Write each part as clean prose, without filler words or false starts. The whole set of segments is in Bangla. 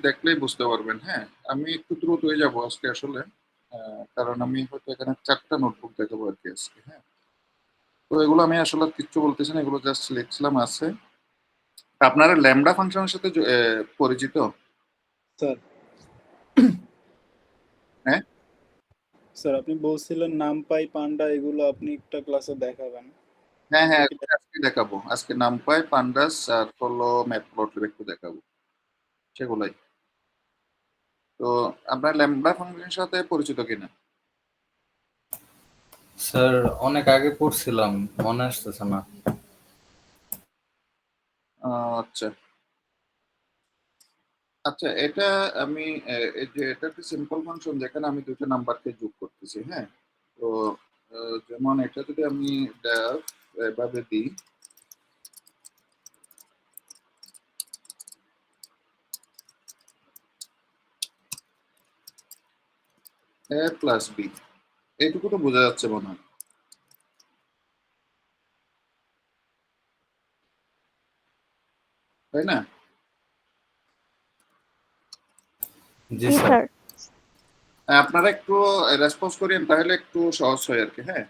দেখলেই বুঝতে পারবেন। হ্যাঁ, আমি একটু দ্রুত হয়ে যাবো আজকে আসলে। কারণ আমি হয়তো এখানে ৪ টা নোটবুক দেখাবো আরকি আজকে। হ্যাঁ? তো এগুলো আমি আসলে আর কিচ্ছু বলতেছি না। এগুলো জাস্ট লিখছিলাম আছে। আপনারা ল্যামডা ফাংশনের সাথে পরিচিত? স্যার হ্যাঁ? স্যার আপনি বলছিলেন নামপাই পান্ডা এগুলো আপনি একটা ক্লাসে দেখাবেন। হ্যাঁ, এটা হ্যাঁ, কি আজকে দেখাবো। আজকে NumPy, Pandas আর হলো Matplotlib একটু দেখাবো। সেগুলাই। তো আপনার ল্যামডা ফাংশনের সাথে পরিচিত কিনা? স্যার অনেক আগে পড়ছিলাম, মনে আসতেছে না। আচ্ছা। আচ্ছা, এটা আমি এই যে এটা একটা সিম্পল ফাংশন যেখানে আমি ২ টা নাম্বারকে যোগ করতেছি, হ্যাঁ? তো যেমন এটা যদি আমি def এভাবে দিই, a প্লাস b, এইটুকু তো বোঝা যাচ্ছে মনে হয়, তাই না? জি জি স্যার। স্যার। আপনারা একটু রেসপন্স করেন তাহলে একটু সহজ হয় আরকি, হ্যাঁ?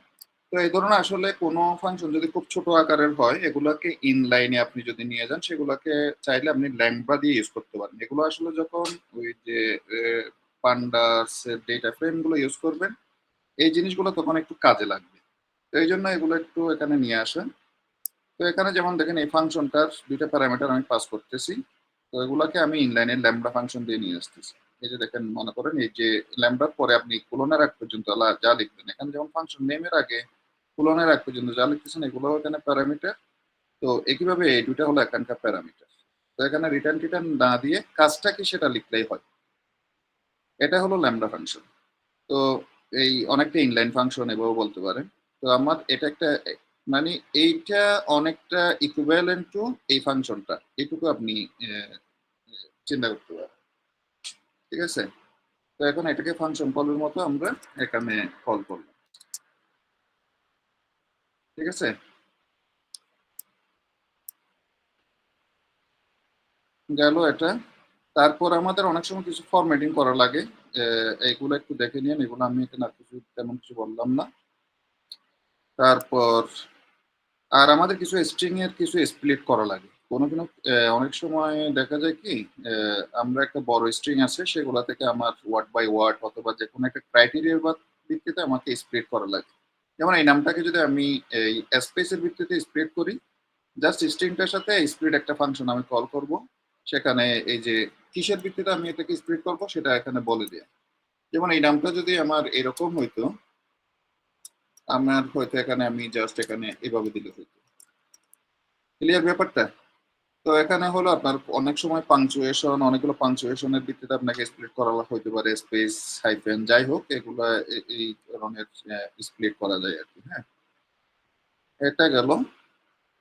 তো এই ধরনের আসলে কোনো ফাংশন যদি খুব ছোট আকারের হয়, এগুলাকে ইনলাইনে আপনি যদি নিয়ে যান, সেগুলাকে চাইলে আপনি ল্যাংড়া দিয়ে ইউজ করতে পারেন। এগুলো আসলে যখন ওই যে পান্ডাস ডেটা ফ্রেম গুলো ইউজ করবেন, এই জিনিসগুলো তখন একটু কাজে লাগবে। তো এই জন্য এগুলো একটু এখানে নিয়ে আসেন। তো এখানে যেমন দেখেন এই ফাংশনটার ২ টা প্যারামিটার আমি পাস করতেছি। তো এগুলাকে আমি ইনলাইনের ল্যামডা ফাংশন দিয়ে নিয়ে আসতেছি। এই যে দেখেন, মনে করেন এই যে ল্যামডার পরে আপনি কোলনের আগ পর্যন্ত যা লিখবেন, এখানে যেমন ফাংশন নেমের আগে কোলনের আগ পর্যন্ত যা লিখতেছেন এগুলো এখানে প্যারামিটার। তো একইভাবে এই ২ টা হলো এখানকার প্যারামিটার। তো এখানে রিটার্ন না দিয়ে কাজটা কি সেটা লিখলেই হয়। এটা হলো ল্যামডা ফাংশন। তো এই অনেকটা ইনলাইন ফাংশন এভাবেও বলতে পারেন। তো আমার এটা একটা মানে এইটা অনেকটা ইকুইভ্যালেন্ট টু এই ফাংশনটা। এইটুকু আপনি চিন্তা করতে পারেন। ঠিক আছে? তো এখন এটাকে ফাংশন কলের মতো আমরা এখানে কল করব। ঠিক আছে? গেল এটা। তারপর আমাদের অনেক সময় কিছু ফরম্যাটিং করা লাগে। এইগুলো একটু দেখে নিয়েন। এগুলো আমি এখানে আর কিছু তেমন কিছু বললাম না। তারপর আর আমাদের কিছু স্ট্রিং এর কিছু স্প্লিট করা লাগে। কোনো অনেক সময় দেখা যায় কি আমরা একটা বড় স্ট্রিং আছে সেগুলা থেকে আমার ওয়ার্ড বাই ওয়ার্ড অথবা যেকোনো একটা ক্রাইটেরিয়ার বা ভিত্তিতে আমাকে স্প্লিট করা লাগে। যেমন এই নামটাকে যদি আমি এই স্পেস এর ভিত্তিতে স্প্লিট করি, জাস্ট স্ট্রিংটার সাথে স্প্লিট একটা ফাংশন আমি কল করব। সেখানে এই যে কিসের ভিত্তিতে আমি এটাকে স্প্লিট করব সেটা এখানে বলে দেয়া। যেমন এই নামটা যদি আমার এরকম হইতো, আমার হয়তো এখানে আমি জাস্ট এখানে এভাবে দিলে হইতো। ক্লিয়ার ব্যাপারটা? তো এখানে হলো আপনার অনেক সময় পাংচুয়েশন, অনেকগুলো পাংচুয়েশনের ভিত্তিতে আপনাকে স্প্লিট করা হইতে পারে, স্পেস, হাইফেন যাই হোক এগুলা এই ধরনের স্প্লিট করা যায় আরকি, হ্যাঁ? এটা গেল।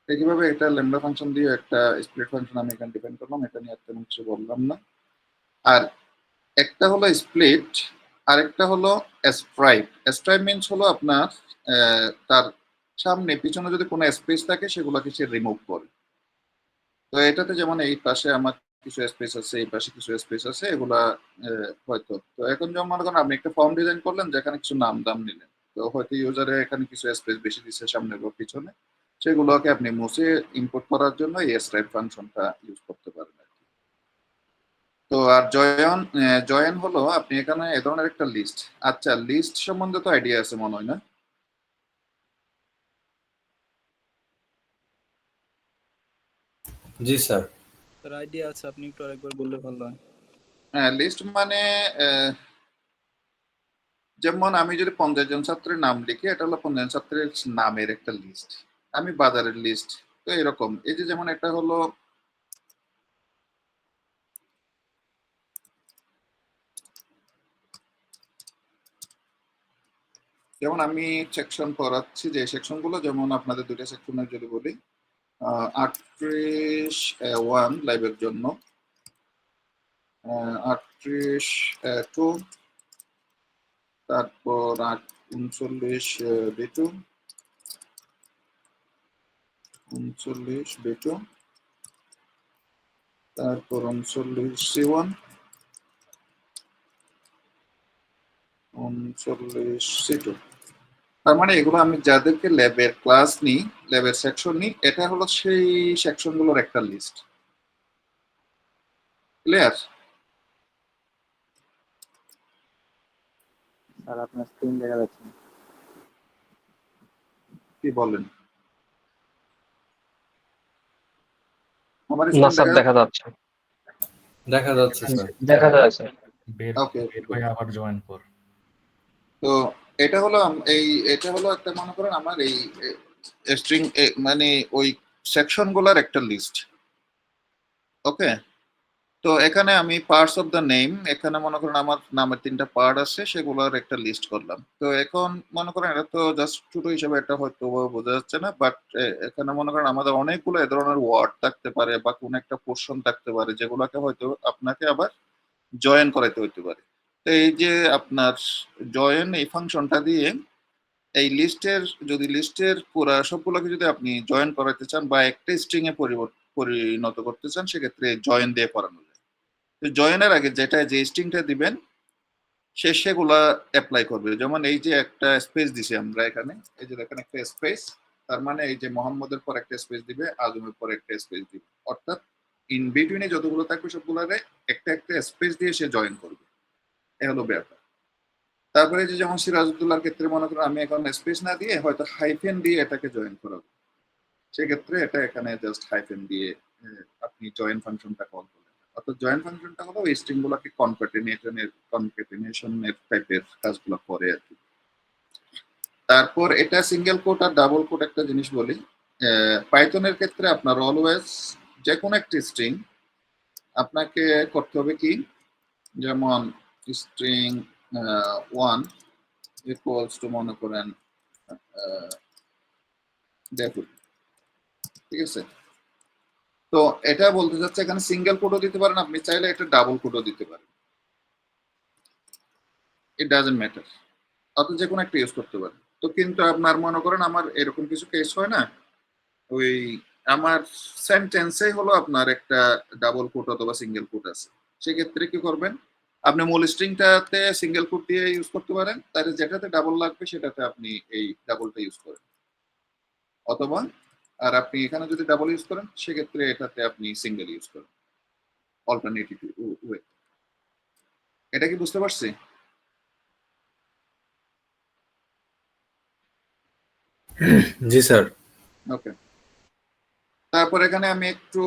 একইভাবে এটা ল্যামডা ফাংশন দিয়ে একটা স্প্লিট ফাংশন আমি এখানে ডিফাইন করলাম। এটা নিয়ে আর তেমন কিছু বললাম না। আর একটা হলো স্প্লিট, আরেকটা হলো স্ট্রাইপ। স্ট্রাইপ মিনস হলো আপনার তার সামনে পিছনে যদি কোনো স্পেস থাকে সেগুলোকে সে রিমুভ করে। তো এটাতে যেমন এই পাশে আমার কিছু স্পেস আছে, এই পাশে কিছু স্পেস আছে, এগুলা হয়তো। তো এখন যেমন মনে করেন আপনি একটা ফর্ম ডিজাইন করলেন যেখানে কিছু নাম-দাম নিলেন। তো হয়তো ইউজারে এখানে কিছু স্পেস বেশি দিচ্ছে সামনে বা পিছনে। সেগুলোকে আপনি মুছে ইম্পোর্ট করার জন্য এই স্ট্রাইপ ফাংশনটা ইউজ করতে পারেন আরকি। তো আর জয়েন হলো আপনি এখানে এ ধরনের একটা লিস্ট। আচ্ছা, লিস্ট সম্বন্ধে তো আইডিয়া আছে মনে হয় না? জি স্যার। স্যার আইডিয়া আছে, আপনি একটু আরেকবার বললে ভালো হয়। হ্যাঁ, লিস্ট মানে যেমন আমি যদি ৫০ জন ছাত্রের নাম লিখি, এটা হলো ৫০ ছাত্রের নামের একটা লিস্ট। আমি বাজারের লিস্ট। তো এরকম। এই যে যেমন এটা হলো যেমন আমি সেকশন করাচ্ছি যে সেকশনগুলো যেমন আপনাদের ২ টা সেকশনের যদি বলি, ৩৮ 1 লাইভের জন্য, ৩৮ 2, তারপর ৩৯ B2, ৩৯ B2, তারপর 39 C1, 39 C2। তার মানে এগুলো আমি যাদেরকে ল্যাবের ক্লাস নিই, ল্যাবের সেকশন নিই, এটা হলো সেই সেকশনগুলোর একটা লিস্ট। ক্লিয়ার? স্যার আপনার স্ক্রিন দেখা যাচ্ছে না। কি বলেন? আমার না স্ক্রিন স্যার, দেখা দেখা যাচ্ছে। দেখা যাচ্ছে স্যার। দেখা যাচ্ছে। বের ওকে বের হয়ে আবার জয়েন কর। তো এটা হলো এটা হলো একটা, মনে করেন আমার এই স্ট্রিং মানে ওই সেকশনগুলোর একটা লিস্ট। ওকে, তো এখানে আমি পার্টস অফ দ্য নেম, এখানে মনে করেন আমার নামের 3টা পার্ট আছে, সেগুলোর একটা লিস্ট করলাম। তো এখন মনে করেন এটা তো জাস্ট ছোট হিসেবে এটা হয়তো বোঝা যাচ্ছে না, বাট এখানে মনে করেন আমাদের অনেকগুলো এ ধরনের ওয়ার্ড থাকতে পারে বা কোন একটা পোর্শন থাকতে পারে, যেগুলোকে হয়তো আপনাকে আবার জয়েন করাইতে হইতে পারে। তো এই যে আপনার জয়েন এই ফাংশনটা দিয়ে এই লিস্টের, যদি লিস্টের পুরা সবগুলোকে যদি আপনি জয়েন করাতে চান বা একটা স্ট্রিং এ পরিণত করতে চান, সেক্ষেত্রে জয়েন দিয়ে করানো যায়। তো জয়েনের আগে যে স্ট্রিংটা দিবেন সে সেগুলা অ্যাপ্লাই করবে। যেমন এই যে একটা স্পেস দিছি আমরা এখানে, এই যে দেখেন একটা স্পেস, তার মানে এই যে মোহাম্মদের পর একটা স্পেস দিবে, আজমের পর একটা স্পেস দিবে, অর্থাৎ ইন বিটুইনে যতগুলো থাকবে সবগুলোরে একটা একটা স্পেস দিয়ে সে জয়েন করবে। এ হলো ব্যাপার। তারপরে যে যেমন সিরাজউদ্দৌলার ক্ষেত্রে মনে করেন আমি এখন স্পেস না দিয়ে হয়তো হাইফেন দিয়ে এটাকে জয়েন করাবো, সেক্ষেত্রে এটা এখানে জাস্ট হাইফেন দিয়ে আপনি জয়েন ফাংশনটা কল করলেন। অর্থাৎ জয়েন ফাংশনটা হলো এই স্ট্রিং গুলোকে কনক্যাটেনেশনের টাইপের কাজগুলো করে আর কি। তারপর এটা সিঙ্গেল কোট আর ডাবল কোট একটা জিনিস বলি। পাইথনের ক্ষেত্রে আপনার অলওয়েজ যে কোনো একটি স্ট্রিং আপনাকে করতে হবে কি, যেমন স্ট্রিং 1 ইকুয়ালস টু মনে করেন দেখুন, ঠিক আছে? তো এটা বলতে চাচ্ছে এখানে সিঙ্গেল কোডও দিতে পারেন, আপনি চাইলে এটা ডাবল কোডও দিতে পারেন, ইট ডাজন্ট ম্যাটার, অর্থাৎ যে কোনো একটা ইউজ করতে পারেন। তো কিন্তু আপনার মনে করেন আমার এরকম কিছু কেস হয় না, ওই আমার সেন্টেন্সে হলো আপনার একটা ডাবল কোট অথবা সিঙ্গেল কোট আছে, সেক্ষেত্রে কি করবেন, আপনি মূল স্ট্রিংটাতে সিঙ্গেল কোট দিয়ে ইউজ করতে পারেন, তাহলে যেটাতে ডাবল লাগবে সেটাতে আপনি এই ডাবলটা ইউজ করেন, অথবা আর আপনি এখানে যদি ডাবল ইউজ করেন সেক্ষেত্রে এটাতে আপনি সিঙ্গেল ইউজ করেন, অল্টারনেটিভ ওয়ে। এটা কি বুঝতে পারছি? জি স্যার। ওকে, তারপর এখানে আমি একটু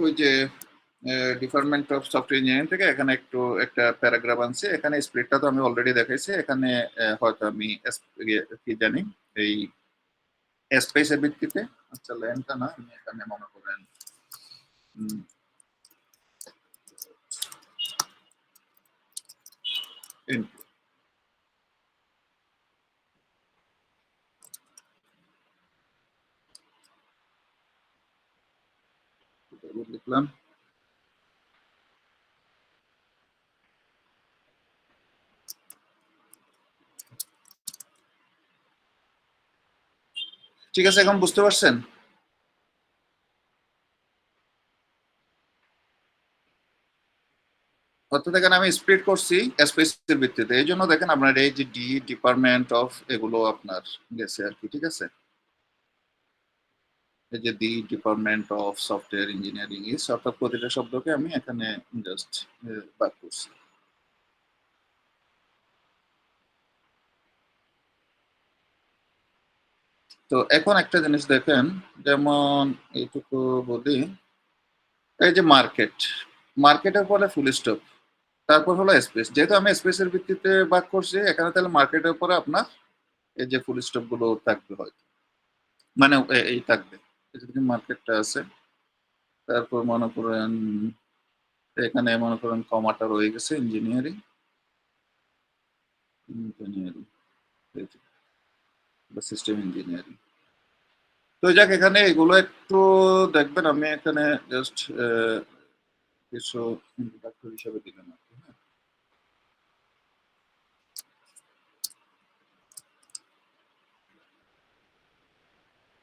ওই যে ডিপার্টমেন্ট অফ সফটওয়্যার ইঞ্জিনিয়ারিং থেকে এখানে একটু একটা প্যারাগ্রাফ আনছি, এখানে স্প্লিটটা তো আমি অলরেডি দেখাইছি, এখানে হয়তো আমি কি জানি এই স্পেসের ভিত্তিতে, আচ্ছা লাইনটা না, আমি এখানে মনে করেন লিখলাম। ঠিক আছে, এখন বুঝতে পারছেন? অর্থাৎ এখানে আমি স্প্লিট করছি স্পেসের ভিত্তিতে, এই জন্য দেখেন আপনার এই যে ডি ডিপার্টমেন্ট অফ এগুলো আপনার গেছে আর কি, ঠিক আছে? এই যে the department of software engineering is, অর্থাৎ প্রতিটা শব্দকে আমি এখানে জাস্ট বাদ করছি। তো এখন একটা জিনিস দেখেন, যেমন এইটুকু বলি, এই যে মার্কেট, মার্কেটের পরে ফুল স্টপ, তারপর হলো স্পেস, যেহেতু আমি স্পেসের ভিত্তিতে ভাগ করছি এখানে, তাহলে মার্কেটের পরে আপনার এই যে ফুল স্টপ গুলো থাকবে হয়তো, মানে এই থাকবে, মার্কেটটা আছে, তারপর মনে করেন এখানে মনে করেন কমাটা রয়ে গেছে ইঞ্জিনিয়ারিং, ইঞ্জিনিয়ারিং বা সিস্টেম ইঞ্জিনিয়ারিং। তো যাক, এখানে এগুলো একটু দেখবেন, আমি এখানে জাস্ট কিছু ইন্ট্রোডাক্টর হিসেবে দিলাম আর কি, হ্যাঁ?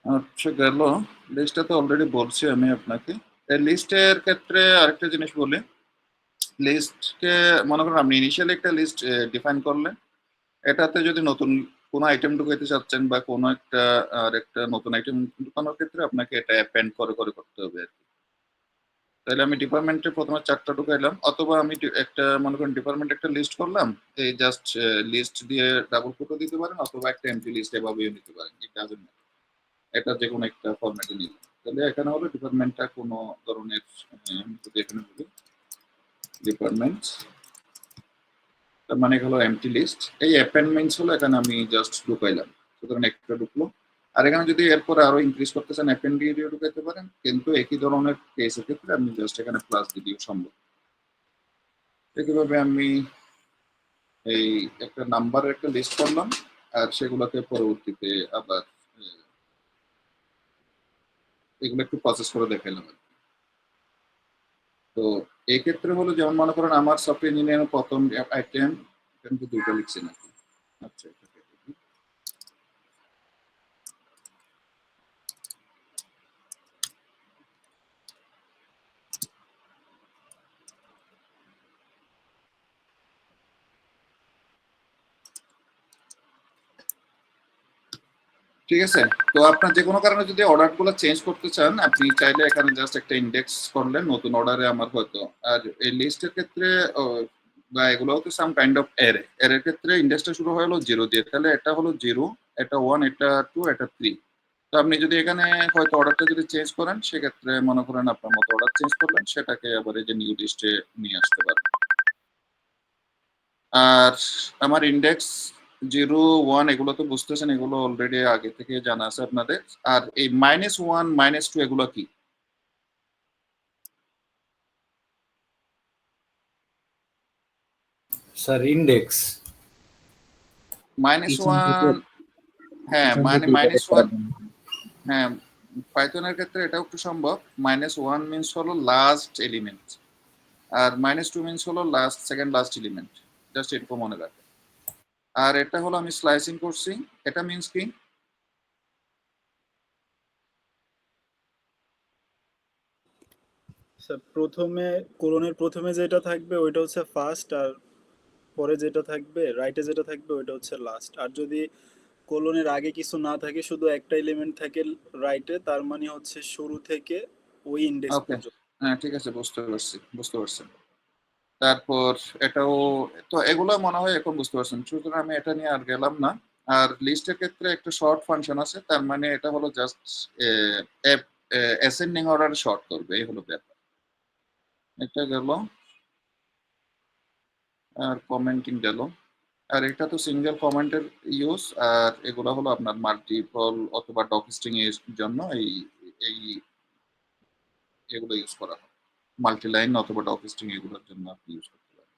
আচ্ছা গেল, লিস্টটা তো অলরেডি বলছি আমি আপনাকে। লিস্টের ক্ষেত্রে আরেকটা জিনিস বলি, লিস্টকে মনে করেন আপনি ইনিশিয়ালি একটা লিস্ট ডিফাইন করলেন, এটাতে যদি নতুন কোনো আইটেম ঢুকাইতে চাচ্ছেন বা কোনো একটা আর একটা নতুন আইটেম ঢুকানোর ক্ষেত্রে আপনাকে এটা অ্যাপেন্ড করে করে করতে হবে আর কি। তাহলে আমি ডিপার্টমেন্টে প্রথমে 4টা ঢুকাইলাম, অথবা আমি একটা মনে করেন ডিপার্টমেন্ট একটা লিস্ট করলাম, এই জাস্ট লিস্ট দিয়ে ডাবল কোটও দিতে পারেন, অথবা একটা এমটি লিস্ট এভাবেও নিতে পারেন, এটা যে কোনো একটা ফরম্যাটে নিতে। তাহলে এখানে হলো ডিপার্টমেন্টটা কোনো ধরনের আমি যদি এখানে বলি ডিপার্টমেন্ট, তার মানে হলো এমটি লিস্ট, এই অ্যাপেন্ডমেন্টস হলো এখানে আমি জাস্ট ঢুকাইলাম, সুতরাং একটা ঢুকলো। আর এখানে যদি এরপরে আরো ইনক্রিজ করতে চান অ্যাপেন্ড দিয়ে ঢুকাইতে পারেন, কিন্তু একই ধরনের কেসের ক্ষেত্রে আপনি জাস্ট এখানে প্লাস দিলেও সম্ভব। একইভাবে আমি এই একটা নাম্বারের একটা লিস্ট করলাম, আর সেগুলোকে পরবর্তীতে আবার এগুলো একটু প্রসেস করে দেখাইলাম। তো এই ক্ষেত্রে হলো যেমন মনে করেন আমার সফটওয়্যার ইঞ্জিনিয়ারিং প্রথম আইটেম কিন্তু 2টা লিখছি নাকি। আচ্ছা, ঠিক আছে। তো আপনার যে কোনো কারণে যদি অর্ডারগুলো চেঞ্জ করতে চান, আপনি চাইলে এখানে জাস্ট একটা ইন্ডেক্স করলেন, নতুন অর্ডারে আমার হয়তো। আর এই লিস্টের ক্ষেত্রে বা এগুলো হচ্ছে সাম কাইন্ড অফ এর ক্ষেত্রে ইন্ডেক্সটা শুরু হলো 0 দিয়ে, তাহলে এটা হলো 0, এটা 1, এটা 2, এটা 3। তো আপনি যদি এখানে হয়তো অর্ডারটা যদি চেঞ্জ করেন, সেক্ষেত্রে মনে করেন আপনার মতো অর্ডার চেঞ্জ করলেন, সেটাকে আবার এই যে নিউ লিস্টে নিয়ে আসতে পারেন। আর আমার ইন্ডেক্স 0, 1 এগুলো তো বুঝতেছেন, এগুলো অলরেডি আগে থেকে জানা আছে আপনাদের। আর এই -1, -2 এগুলো কি? স্যার ইন্ডেক্স -1, হ্যাঁ মানে -1, হ্যাঁ পাইথনের ক্ষেত্রে এটাও একটু সম্ভব। -1 মিনস হলো লাস্ট এলিমেন্ট, আর -2 মিনস হলো সেকেন্ড লাস্ট এলিমেন্ট, জাস্ট এটুকু মনে রাখবেন। আর এটা হলো আমি স্লাইসিং করছি, এটা মিনস কি? স্যার প্রথমে কোলনের প্রথমে যেটা থাকবে ওইটা হচ্ছে ফার্স্ট, আর পরে যেটা থাকবে রাইটে যেটা থাকবে ওইটা হচ্ছে লাস্ট। আর যদি কোলনের আগে কিছু না থাকে, শুধু একটা এলিমেন্ট থাকে রাইটে, তার মানে হচ্ছে শুরু থেকে ওই ইন্ডেক্স ওকে, পর্যন্ত। হ্যাঁ ঠিক আছে, বুঝতে পারছেন। তারপর এটাও তো, এগুলো মনে হয় এখন বুঝতে পারছেন, সুতরাং আমি এটা নিয়ে আর গেলাম না। আর লিস্টের ক্ষেত্রে একটা শর্ট ফাংশন আছে, তার মানে এটা হলো জাস্ট অ্যাসেন্ডিং অর্ডার শর্ট করবে, এই হলো ব্যাপার। এটা গেল, আর কমেন্টিং গেল। আর এটা তো সিঙ্গেল কমেন্টের ইউজ, আর এগুলো হলো আপনার মাল্টিপল অথবা ডক স্ট্রিং এর জন্য এই এই এগুলো ইউজ করা হয়, মাল্টি লাইন অথবা ডক স্ট্রিং এগুলোর জন্য আপনি ইউজ করতে পারেন।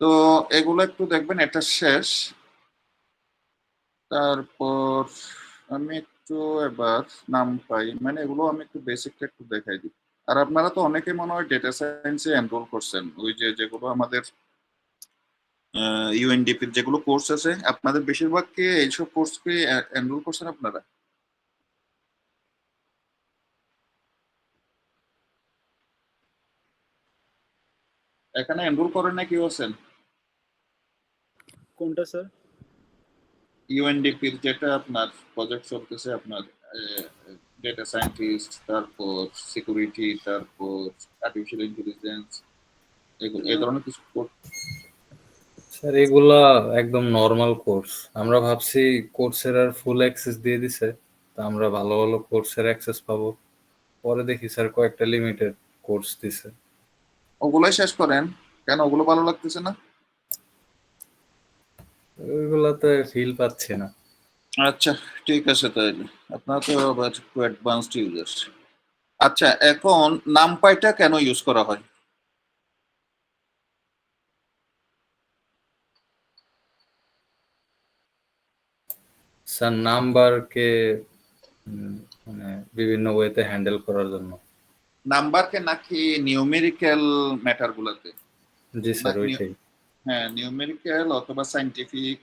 তো এগুলো একটু দেখবেন, এটা শেষ। তারপর আমি একটু এবার নাম পাই, মানে এগুলো আমি একটু বেসিকটা একটু দেখাই দিই। আর আপনারা তো অনেকে মনে হয় ডেটা সায়েন্সে এনরোল করছেন, ওই যে যেগুলো আমাদের ইউএনডিপির যেগুলো কোর্স আছে, আপনাদের বেশিরভাগকে এইসব কোর্সকে এনরোল করছেন আপনারা? এখানে এনরোল করেন না, কি আছেন? কোনটা স্যার? ইউএনডিপির যেটা আপনার প্রজেক্ট চলতেছে, আপনার ডেটা সায়েন্টিস্ট, তারপর সিকিউরিটি, তারপর আর্টিফিশিয়াল ইন্টেলিজেন্স, এগুলো এই ধরনের কিছু কোর্স। স্যার এগুলা একদম নর্মাল কোর্স। আমরা ভাবছি কোর্সের আর ফুল অ্যাক্সেস দিয়ে দিছে, তা আমরা ভালো ভালো কোর্সের অ্যাক্সেস পাবো। পরে দেখি স্যার কয়েকটা লিমিটেড কোর্স দিছে। ওগুলোই শেষ করেন, কেন ওগুলো ভালো লাগতেছে না? ওইগুলাতে ফিল পাচ্ছি না। আচ্ছা ঠিক আছে, তাহলে আপনার তো আবার একটু অ্যাডভান্সড ইউজার। আচ্ছা, এখন নামপাইটা কেন ইউজ করা হয়? স্যার নাম্বারকে মানে বিভিন্ন ওয়েতে হ্যান্ডেল করার জন্য। নাম্বারকে নাকি নিউমেরিক্যাল ম্যাটার গুলাতে? জি স্যার ওইটাই। হ্যাঁ, নিউমেরিক্যাল অথবা সাইন্টিফিক,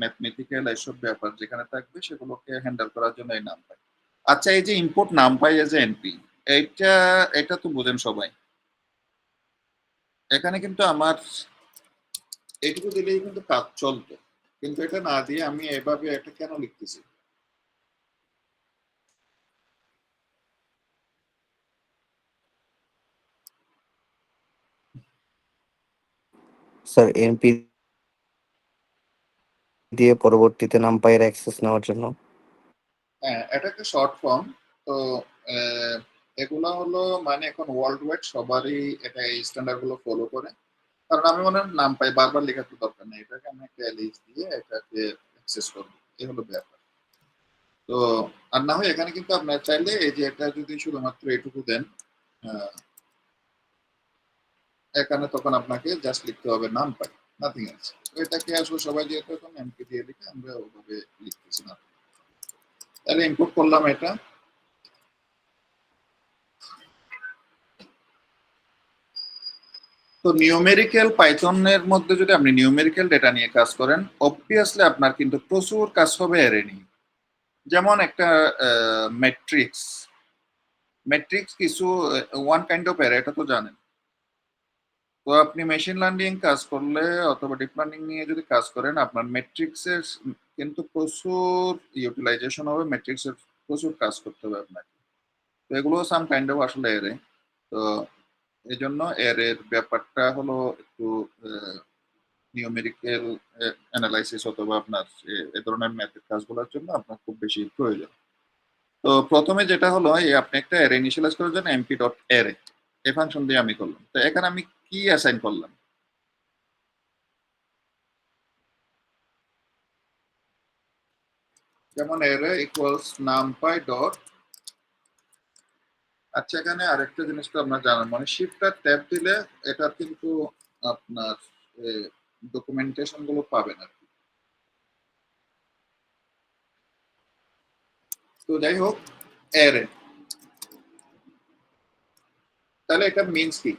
ম্যাথমেটিক্যাল এসব ব্যাপার যেখানে থাকবে সেগুলোকে হ্যান্ডেল করার জন্য এই নামপাই। আচ্ছা, এই যে import NumPy as a NP, এইটা এটা তো বুঝেন সবাই। এখানে কিন্তু আমার এইটুকু দিলেই কিন্তু কাজ চলতো, কিন্তু এটা না দিয়ে আমি এভাবে এটা কেন লিখতেছি? স্যার এমপি দিয়ে পরবর্তীতে নামপাইয়ের অ্যাক্সেস নেওয়ার জন্য। হ্যাঁ, এটা একটা শর্ট ফর্ম। তো এগুলা হলো মানে এখন ওয়ার্ল্ড ওয়াইড সবারই এটা এই স্ট্যান্ডার্ড গুলো ফলো করে। কারণ আমি মনে হয় নাম পাই বারবার লেখার তো দরকার নেই, এটাকে আমি একটা এলিস দিয়ে এটাকে অ্যাক্সেস করবো, এই হলো ব্যাপার। তো আর না হয় এখানে কিন্তু আপনার চাইলে এই যে এটা যদি শুধুমাত্র এটুকু দেন এখানে, তখন আপনাকে জাস্ট লিখতে হবে নাম পাই, নাথিং এলস। এটাকে আসলে সবাই যেহেতু এখন এমপি দিয়ে লিখে, আমরা ওভাবে লিখতেছি না। তাহলে ইনপুট করলাম এটা। তো নিউমেরিক্যাল পাইথনের মধ্যে যদি আপনি নিউমেরিক্যাল ডেটা নিয়ে কাজ করেন, অবভিয়াসলি আপনার কিন্তু প্রচুর কাজ হবে অ্যারে নিয়ে। যেমন একটা ম্যাট্রিক্স, ম্যাট্রিক্স কিছু ওয়ান কাইন্ড অফ অ্যারে, এটা তো জানেন। তো আপনি মেশিন লার্নিং কাজ করলে অথবা ডিপ লার্নিং নিয়ে যদি কাজ করেন, আপনার ম্যাট্রিক্সের কিন্তু প্রচুর ইউটিলাইজেশন হবে, ম্যাট্রিক্সের প্রচুর কাজ করতে হবে আপনাকে। তো এগুলো সাম কাইন্ড অফ আসলে অ্যারে। তো এই জন্য অ্যারের ব্যাপারটা হলো একটু নিউমেরিক্যাল অ্যানালাইসিস অথবা আপনার এ ধরনের ম্যাথের কাজগুলোর জন্য আপনার খুব বেশি প্রয়োজন। তো প্রথমে যেটা হলো, এই আপনি একটা অ্যারে ইনিশিয়ালাইজ করার জন্য এমপি ডট অ্যারে এই ফাংশন দিয়ে আমি করলাম। তো এখানে আমি কি অ্যাসাইন করলাম? যেমন অ্যারে ইকুয়ালস নামপাই ডট। আচ্ছা, এখানে আরেকটা জিনিস তো আপনার জানেন, মানে শিফট আর ট্যাব দিলে এটা কিন্তু আপনার ডকুমেন্টেশন গুলো পাবেন আর কি। তো যাই হোক, অ্যারে, তাহলে এটা মিনস কি?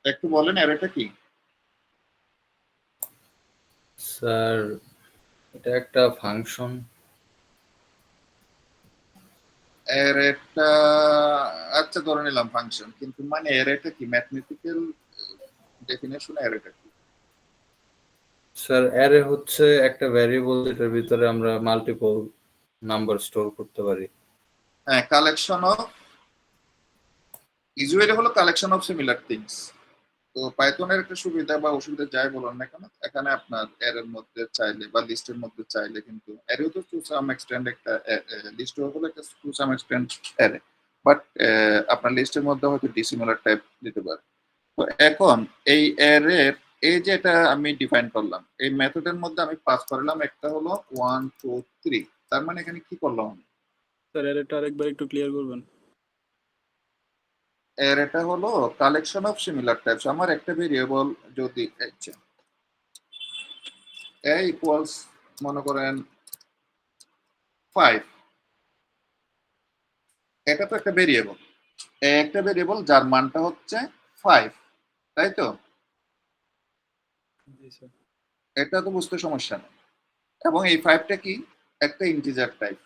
একটু বলেন অ্যারেটা কি? স্যার এটা একটা ফাংশন। অ্যারেটা আচ্ছা ধরে নিলাম ফাংশন, কিন্তু মানে অ্যারেটা কি? ম্যাথমেটিক্যাল ডেফিনেশন অ্যারেটা কি? স্যার অ্যারে হচ্ছে একটা ভ্যারিয়েবল যেটার ভিতরে আমরা মাল্টিপল নাম্বার স্টোর করতে পারি। হ্যাঁ, কালেকশন অফ, ইউজুয়ালি হলো কালেকশন অফ সিমিলার থিংস। তো পাইথনের একটা সুবিধা বা অসুবিধা যাই বলেন না কেন, এখানে আপনার অ্যারের মধ্যে চাইলে বা লিস্টের মধ্যে চাইলে, কিন্তু অ্যারেও তো টু সাম এক্সটেন্ড একটা লিস্ট হলো একটা to some extend array, but আপনার লিস্টের মধ্যে হয়তো ডিসিমিলার টাইপ দিতে পারে। তো এখন এই অ্যারের এই যে এটা আমি ডিফাইন করলাম, এই মেথডের মধ্যে আমি পাস করলাম একটা হলো 1 2 3। তার মানে এখানে কি করলাম আমি? স্যার এটা আরেকবার একটু ক্লিয়ার করবেন? অ্যারেটা হলো কালেকশন অফ সিমিলার টাইপস। আমার একটা ভেরিয়েবল যদি এ ইকুয়ালস মনে করেন 5, এটা তো একটা ভেরিয়েবল, একটা ভেরিয়েবল যার মানটা হচ্ছে 5, তাই তো? জি স্যার। এটা তো বুঝতে সমস্যা নেই। এবং এই 5টা কি? একটা ইন্টিজার টাইপ,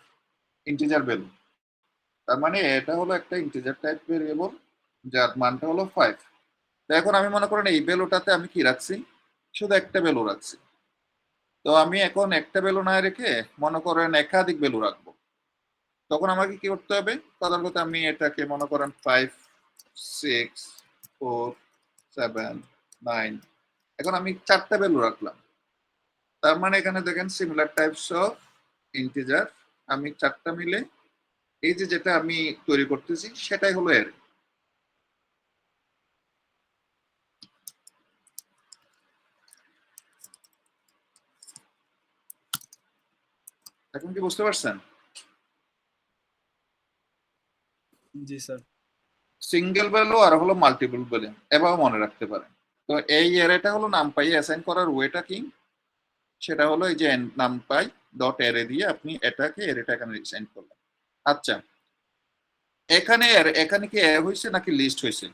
ইন্টিজার ভ্যালু। তার মানে এটা হলো একটা ইন্টিজার টাইপ ভেরিয়েবল যার মানটা হলো 5। তো এখন আমি মনে করেন এই ভ্যালুটাতে আমি কি রাখছি? শুধু একটা ভ্যালু রাখছি। তো আমি এখন একটা ভ্যালু না রেখে মনে করেন একাধিক ভ্যালু রাখবো। তখন আমাকে কি করতে হবে? সাধারণত আমি এটাকে মনে করেন 5 6 4 7 9, এখন আমি 4টা ভ্যালু রাখলাম। তার মানে এখানে দেখেন সিমিলার টাইপস অফ ইন্টিজার, আমি 4টা মিলে এই যে যেটা আমি তৈরি করতেছি সেটাই হলো অ্যারে। এখন কি বুঝতে পারছেন? জি স্যার। সিঙ্গেল ভ্যালু আর হলো মাল্টিপল ভ্যালু, এভাবে মনে রাখতে পারেন। তো এই অ্যারেটা হলো নামপাই অ্যাসাইন করার ওয়েটা কি? সেটা হলো এই যে নামপাই ডট অ্যারে দিয়ে আপনি এটাকে অ্যারেটা এখানে অ্যাসাইন করলেন। আচ্ছা, এখানে এখানে কি অ্যারে হয়েছে নাকি লিস্ট হয়েছে?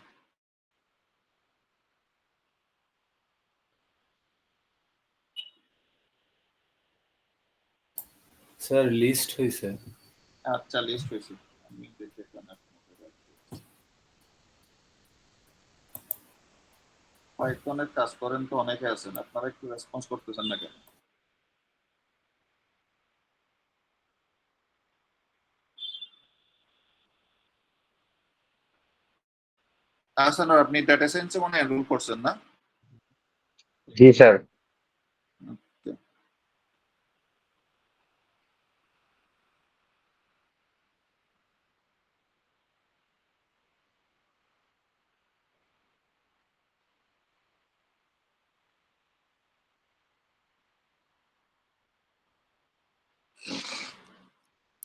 স্যার লিস্ট হয়েছে। আচ্ছা লিস্ট হয়েছে, আমি দেখি এখানে পাইথনের কাজ করেন তো অনেকে আছেন, আপনারা একটু রেসপন্স করতেছেন না কেন? আচ্ছা না, আপনি ডাটা সায়েন্সে মনে এনরোল করছেন না? জি স্যার।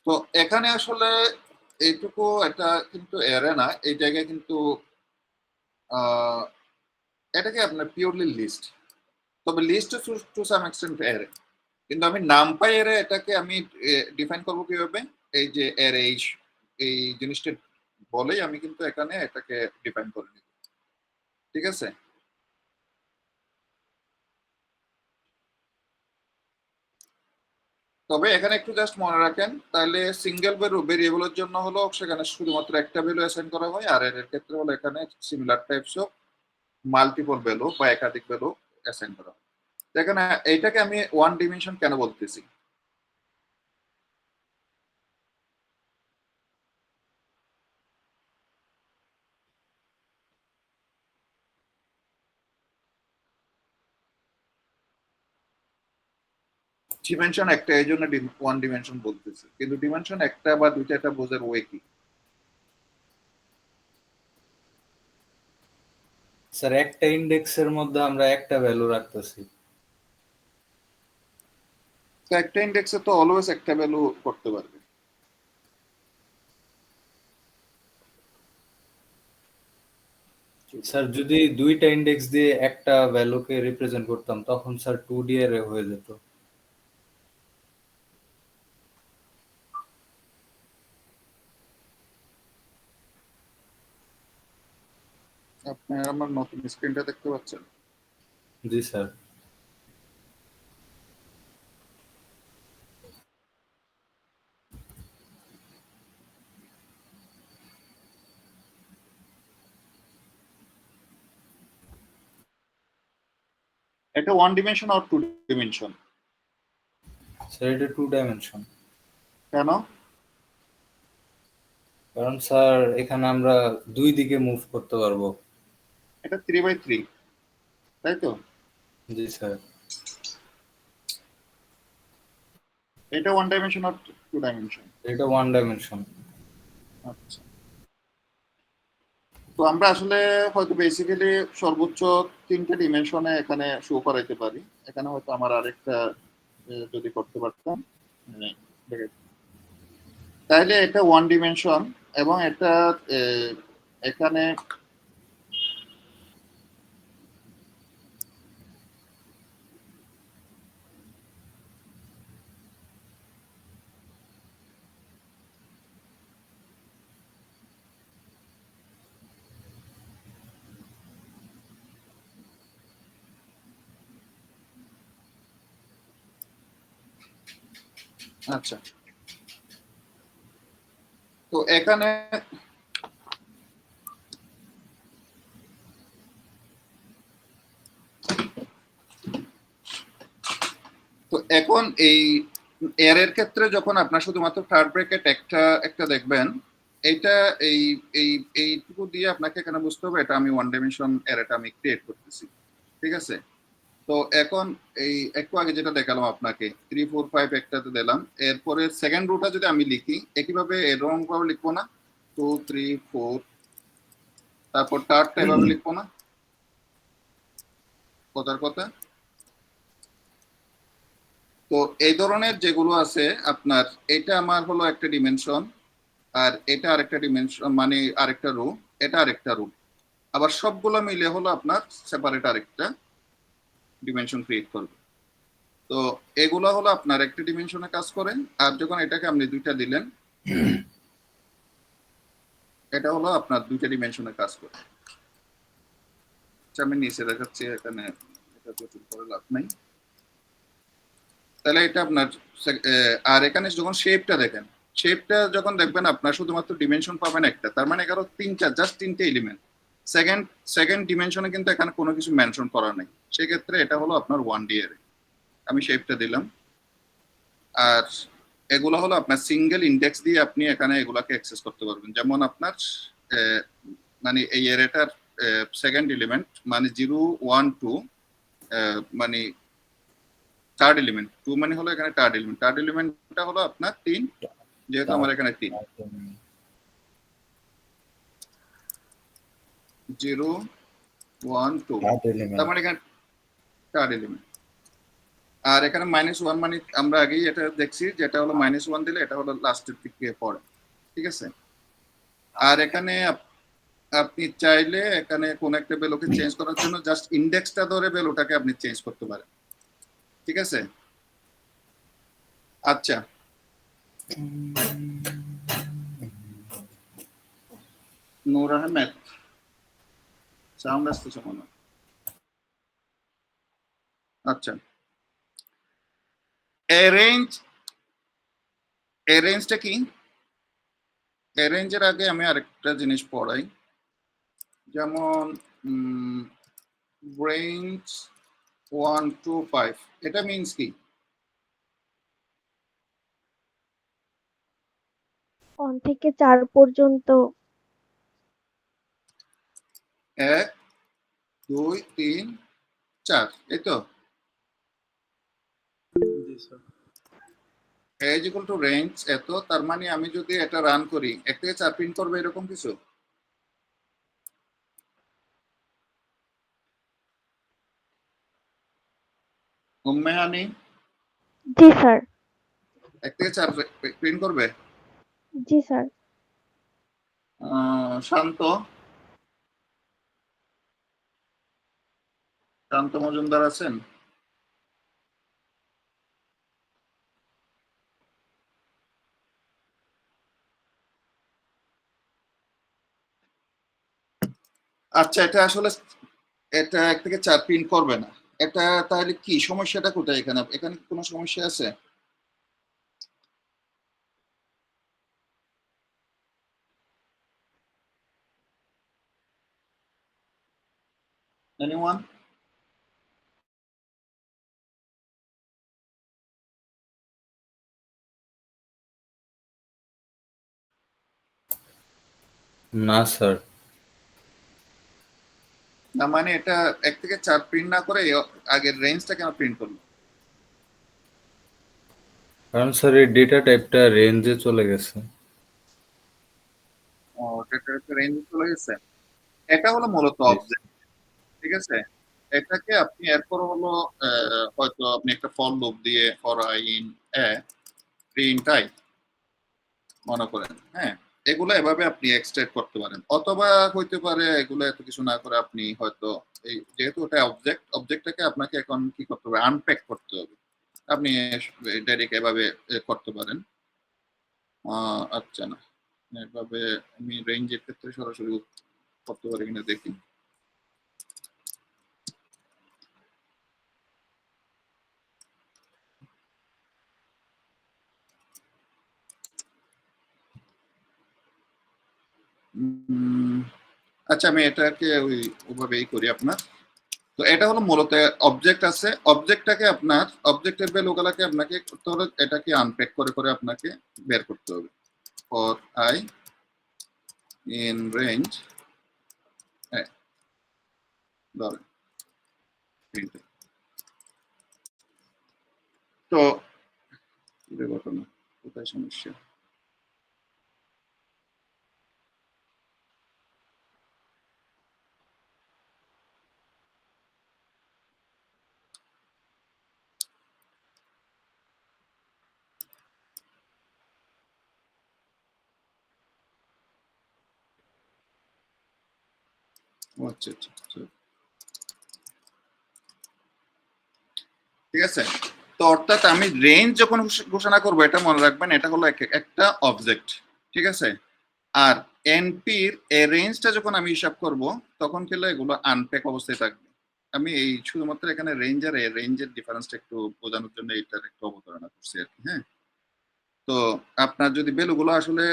তো এখানে আসলে এইটুকু এটা কিন্তু এরে না, এই জায়গায় কিন্তু এটাকে আপনার পিওরলি লিস্ট, তবে লিস্ট টু সাম এক্সটেন্ট এরে, কিন্তু আমি নাম পাই এরে এটাকে আমি ডিফাইন করবো কিভাবে, এই যে এর এই জিনিসটা বলেই আমি কিন্তু এখানে এটাকে ডিফাইন করে নিব, ঠিক আছে? তবে এখানে একটু জাস্ট মনে রাখেন, তাহলে সিঙ্গেল ভেরিয়েবলের জন্য হলো সেখানে শুধুমাত্র একটা ভ্যালু অ্যাসাইন করা হয়, আর এর ক্ষেত্রে হলো এখানে similar types of multiple value বা একাধিক ভ্যালু অ্যাসাইন করা হয়। এখানে এইটাকে আমি ওয়ান ডিমেনশন কেন বলতেছি, ডিমেনশন একটা, এই জন্য ওয়ান ডিমেনশন বলতেছি, কিন্তু ডিমেনশন একটা বা দুইটা, এটা বোঝার ওয়ে কি? স্যার একটা ইন্ডেক্সের মধ্যে আমরা একটা ভ্যালু রাখতেছি। তো একটা ইন্ডেক্সে তো অলওয়েজ একটা ভ্যালু করতে পারবে। স্যার যদি দুইটা ইন্ডেক্স দিয়ে একটা ভ্যালুকে রিপ্রেজেন্ট করতাম তখন স্যার 2D অ্যারে হয়ে যেত। আপনি আমার নতুন স্ক্রিনটা দেখতে পাচ্ছেন? জি স্যার। এটা ওয়ান ডিমেনশন আর টু ডিমেনশন? স্যার এটা 2 ডাইমেনশন। কেন? কারণ স্যার এখানে আমরা দুই দিকে মুভ করতে পারবো। এটা 3x3, তাই তো? জি স্যার। এটা ওয়ান ডাইমেনশন আর টু ডাইমেনশন? এটা 1 ডাইমেনশন। আচ্ছা, তো আমরা আসলে হয়তো বেসিক্যালি সর্বোচ্চ তিনটা ডিমেনশনে এখানে শো করাইতে পারি। এখানে হয়তো আমার আরেকটা যদি করতে পারতাম, মানে, তাহলে এটা ওয়ান ডিমেনশন, এবং এটা এখানে আচ্ছা, তো এখানে তো এখন এই এর ক্ষেত্রে যখন আপনার শুধুমাত্র থার্ড ব্র্যাকেট একটা একটা দেখবেন, এইটা এই এই এইটুকু দিয়ে আপনাকে এখানে বুঝতে হবে এটা আমি ওয়ান ডাইমেনশন এরটা আমি ক্রিয়েট করতেছি, ঠিক আছে? তো এখন এই একটু আগে যেটা দেখালাম আপনাকে 3 4 5 একটাতে দিলাম, এরপরে সেকেন্ড রুটা যদি আমি লিখি একইভাবে এরকম ভাবে লিখবো না, 2 3 4, তারপর থার্ডটা এভাবে লিখবো না, কথার কথা। তো এই ধরনের যেগুলো আছে আপনার, এটা আমার হলো একটা ডিমেনশন, আর এটা আরেকটা ডিমেনশন, মানে আরেকটা রো, এটা আরেকটা রো, আবার সবগুলো মিলে হলো আপনার সেপারেট আরেকটা ডিমেনশন ক্রিয়েট করবে। তো এগুলো হলো আপনার একটা ডিমেনশনে কাজ করে, আর যখন এটাকে আপনি দুইটা দিলেন, এটা হলো আপনার দুইটা ডিমেনশনে কাজ করে। আচ্ছা, আমি নিচে দেখাচ্ছি, এখানে এটা প্রচুর করে লাভ নাই। তাহলে এটা আপনার আর এখানে যখন শেপটা দেখেন, শেপটা যখন দেখবেন আপনার শুধুমাত্র ডিমেনশন পাবেন একটা, তার মানে এখানে জাস্ট তিনটে এলিমেন্ট। সেকেন্ড ডিমেনশনে কিন্তু এখানে কোনো কিছু মেনশন করা নেই, সেক্ষেত্রে এটা হলো আপনার 1D এর। আমি শেপটা দিলাম। আর এগুলো হলো আপনার সিঙ্গেল ইন্ডেক্স দিয়ে আপনি এখানে এগুলাকে অ্যাক্সেস করতে পারবেন। যেমন আপনার মানে এই এটার সেকেন্ড এলিমেন্ট মানে 0 1 2 মানে থার্ড এলিমেন্ট, 2 মানে হলো এখানে থার্ড এলিমেন্টটা হলো আপনার 3, যেহেতু আমার এখানে 3 0 1 2, তার মানে এখানে থার্ড এলিমেন্ট। আর এখানে -1 মানে আমরা আগেই এটা দেখছি, যেটা হলো -1 দিলে এটা হলো লাস্টের দিকে পড়ে, ঠিক আছে। আর এখানে আপনি চাইলে এখানে কোন একটা ভ্যালুকে চেঞ্জ করার জন্য জাস্ট ইন্ডেক্সটা ধরে ভ্যালুটাকে আপনি চেঞ্জ করতে পারেন, ঠিক আছে। আচ্ছা, নূর আহমেদ সাউন্ড আসতেছে মনে হয়। আচ্ছা, অ্যারেঞ্জটা কি? অ্যারেঞ্জের আগে আমি আরেকটা জিনিস পড়াই, যেমন রেঞ্জ 1 to 5, এটা মিন্স কি? 1 থেকে 4 পর্যন্ত। 1 2 3 4, এই তো। জি sir. As equal to range এত, তার মানে আমি যদি এটা রান করি 1 থেকে 4 প্রিন্ট করবে এরকম কিছু? উম্মেহানি জি স্যার। 1 থেকে 4 প্রিন্ট করবে? জি স্যার। শান্ত শান্ত মজুমদার আছেন? আচ্ছা, এটা আসলে এটা 1 থেকে 4 প্রিন্ট করবে না, এটা তাহলে কি সমস্যাটা কোথায়? এখানে এখানে কি কোনো সমস্যা আছে? Anyone? না স্যার। না মানে এটা 1 থেকে 4 প্রিন্ট না করে আগের রেঞ্জটা কেন প্রিন্ট করলো? কারণ স্যার এই ডেটা টাইপটা রেঞ্জে চলে গেছে। ও, এটা রেঞ্জ চলে গেছে। এটা হলো মূলত অবজেক্ট, ঠিক আছে। এটাকে আপনি এরপর হলো হয়তো আপনি একটা ফর লুপ দিয়ে for I in a print I মনে করেন, হ্যাঁ, এগুলো এভাবে আপনি এক্সট্রাক্ট করতে পারেন। অথবা হইতে পারে এগুলো এত কিছু না করে আপনি হয়তো এই যেহেতু ওটা অবজেক্টটাকে আপনাকে এখন কি করতে হবে, আনপ্যাক করতে হবে। আপনি ডাইরেক্ট এভাবে করতে পারেন। আচ্ছা, না এভাবে আমি রেঞ্জের ক্ষেত্রে সরাসরি করতে পারি কিনা দেখি। আচ্ছা, আমি এটাকে ওইভাবেই করি আপনার। তো এটা হলো মূলত অবজেক্ট আছে, অবজেক্টটাকে আপনার অবজেক্টের ভ্যালুগুলোকে আপনাকে করতে হলে এটাকে আনপ্যাক করে করে আপনাকে বের করতে হবে। ফর আই ইন রেঞ্জ ধরেন তো ঘটনা কোথায় সমস্যা? আচ্ছা আচ্ছা, ঠিক আছে। তো অর্থাৎ আমি রেঞ্জ যখন ঘোষণা করবো, এটা মনে রাখবেন এটা হলো একটা অবজেক্ট, ঠিক আছে। আর এনপির এই রেঞ্জটা যখন আমি হিসাব করব তখন কিন্তু এগুলো আনপ্যাক অবস্থায় থাকবে। আমি এই শুধুমাত্র এখানে রেঞ্জের ডিফারেন্সটা একটু বোঝানোর জন্য এটার একটু অবতারণা করছি আর কি। হ্যাঁ, তো আপনার যদি ভ্যালুগুলো আসলে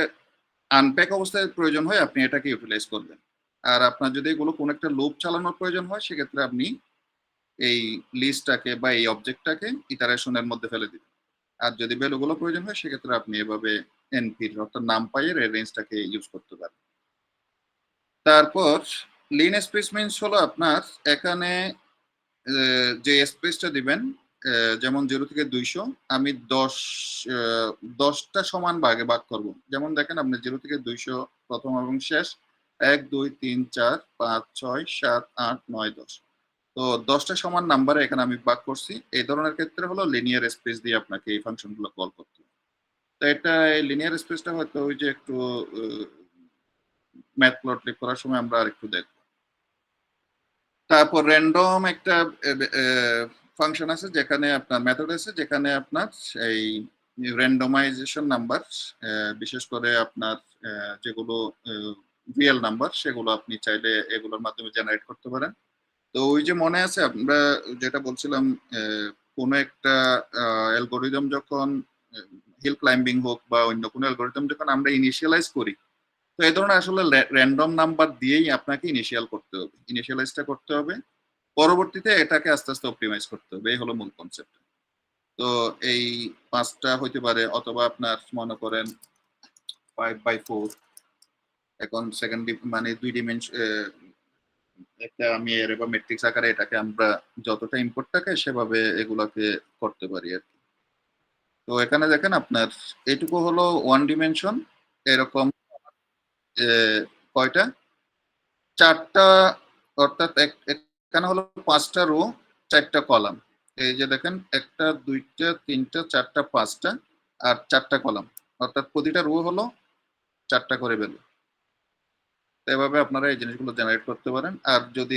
আনপ্যাক অবস্থায় প্রয়োজন হয় আপনি এটাকে ইউটিলাইজ করবেন। আর আপনার যদি এগুলো কোনো একটা লুপ চালানোর প্রয়োজন হয় সেক্ষেত্রে আপনি এই লিস্টটাকে বা এই অবজেক্টটাকে ইটারেশনের মধ্যে ফেলে দিবেন। আর যদি ভ্যালুগুলো প্রয়োজন হয় সেক্ষেত্রে আপনি এভাবে এনপির অর্থাৎ নামপাইয়ের এই রেঞ্জটাকে ইউজ করতে পারেন। তারপর লিন স্পেস মিনস হলো আপনার এখানে যে স্পেসটা দিবেন যেমন 0 থেকে 200 আমি 10টা সমান ভাগে ভাগ করব। যেমন দেখেন আপনি 0 থেকে 200 প্রথম এবং শেষ 1 2 3 4 5 6 7 8 9 10। তো 10টা সমান নাম্বারে এখানে আমি ভাগ করছি। এই ধরনের ক্ষেত্রে হলো লিনিয়ার স্পেস দিয়ে আপনাকে এই ফাংশনগুলো কল করতে হবে। তো এটা এই লিনিয়ার স্পেসটা হয়তো ওই যে একটু ম্যাথপ্লটলিব করার সময় আমরা আরেকটু দেখব। তারপর র্যান্ডম একটা ফাংশন আছে যেখানে আপনার মেথড আছে যেখানে আপনার এই র্যান্ডমাইজেশন নাম্বার বিশেষ করে আপনার যেগুলো রিয়েল নাম্বার সেগুলো আপনি চাইলে এগুলোর মাধ্যমে জেনারেট করতে পারেন। তো ওই যে মনে আছে আমরা যেটা বলছিলাম কোনো একটা অ্যালগোরিদম যখন হিল ক্লাইম্বিং হোক বা অন্য কোনো অ্যালগোরিদম যখন আমরা ইনিশিয়ালাইজ করি, তো এই ধরনের আসলে র্যান্ডম নাম্বার দিয়েই আপনাকে ইনিশিয়ালাইজটা করতে হবে, পরবর্তীতে এটাকে আস্তে আস্তে অপটিমাইজ করতে হবে। এই হলো মূল কনসেপ্ট। তো এই 5টা হইতে পারে অথবা আপনার মনে করেন 5/4। এখন সেকেন্ড মানে 2 ডিমেনশন একটা আমি এর বা ম্যাট্রিক্স আকারে এটাকে আমরা যতটা ইম্পোর্ট থাকে সেভাবে এগুলাকে করতে পারি আর কি। তো এখানে দেখেন আপনার এইটুকু হলো 1 ডিমেনশন, এরকম কয়টা 4টা, অর্থাৎ এখানে হলো 5টা রো 4টা কলাম। এই যে দেখেন 1টা 2টা 3টা 4টা 5টা আর 4টা কলাম, অর্থাৎ প্রতিটা রো হলো 4টা করে ভ্যালু। এভাবে আপনারা এই জিনিসগুলো জেনারেট করতে পারেন। আর যদি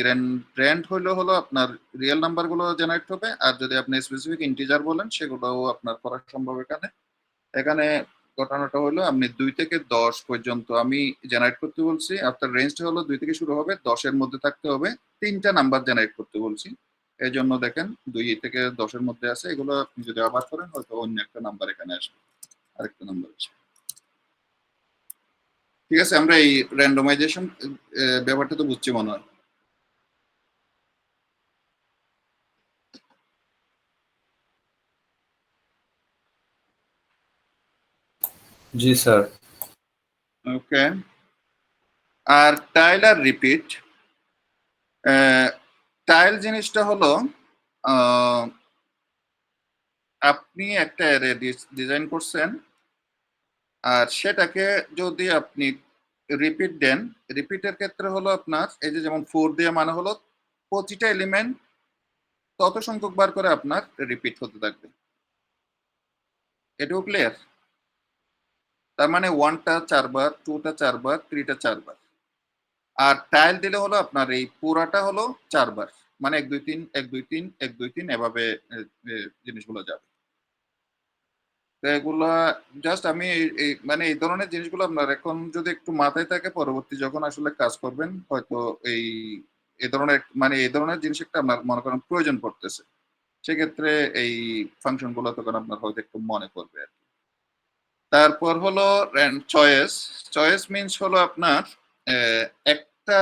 র্যান্ড হলো আপনার রিয়েল নাম্বারগুলো জেনারেট হবে, আর যদি আপনি স্পেসিফিক ইন্টিজার বলেন সেগুলোও আপনার করা সম্ভব। এখানে ঘটনাটা হলো আপনি 2 থেকে 10 পর্যন্ত আমি জেনারেট করতে বলছি, আপনার রেঞ্জটা হলো 2 থেকে শুরু হবে, 10-এর মধ্যে থাকতে হবে, 3টা নাম্বার জেনারেট করতে বলছি। এই জন্য দেখেন 2 থেকে 10-এর মধ্যে আছে, এগুলো আপনি যদি আবার করেন হয়তো অন্য একটা নাম্বার এখানে আসবে, আরেকটা নাম্বার আসবে। ঠিক আছে, আমরা এই র্যান্ডমাইজেশন ব্যাপারটা তো বুঝছি মনে হয়। জি স্যার। ওকে, আর টাইল আর রিপিট। টাইল জিনিসটা হলো আপনি একটা অ্যারে ডিজাইন করছেন, আর সেটাকে যদি আপনি রিপিট দেন, রিপিটের ক্ষেত্রে হলো আপনার এই যে যেমন 4 দিয়ে মানে হলো প্রতিটা এলিমেন্ট তত সংখ্যক বার করে আপনার রিপিট হতে থাকবে। এটাও ক্লিয়ার? তার মানে 1টা 4 বার, 2টা 4 বার, 3টা 4 বার। আর টাইল দিলে হলো আপনার এই পুরাটা হলো 4 বার, মানে 1 2 3 1 2 3 1 2 3 এভাবে জিনিসগুলো যাবে। তো এগুলা জাস্ট আমি মানে এই ধরনের জিনিসগুলো আপনার এখন যদি একটু মাথায় থাকে, পরবর্তী যখন আসলে কাজ করবেন হয়তো এই ধরনের জিনিস একটা আপনার মনে করেন প্রয়োজন পড়তেছে, সেক্ষেত্রে এই ফাংশন গুলো তখন আপনার হয়তো একটু মনে পড়বে আর কি। তারপর হলো চয়েস। চয়েস মিনস হলো আপনার একটা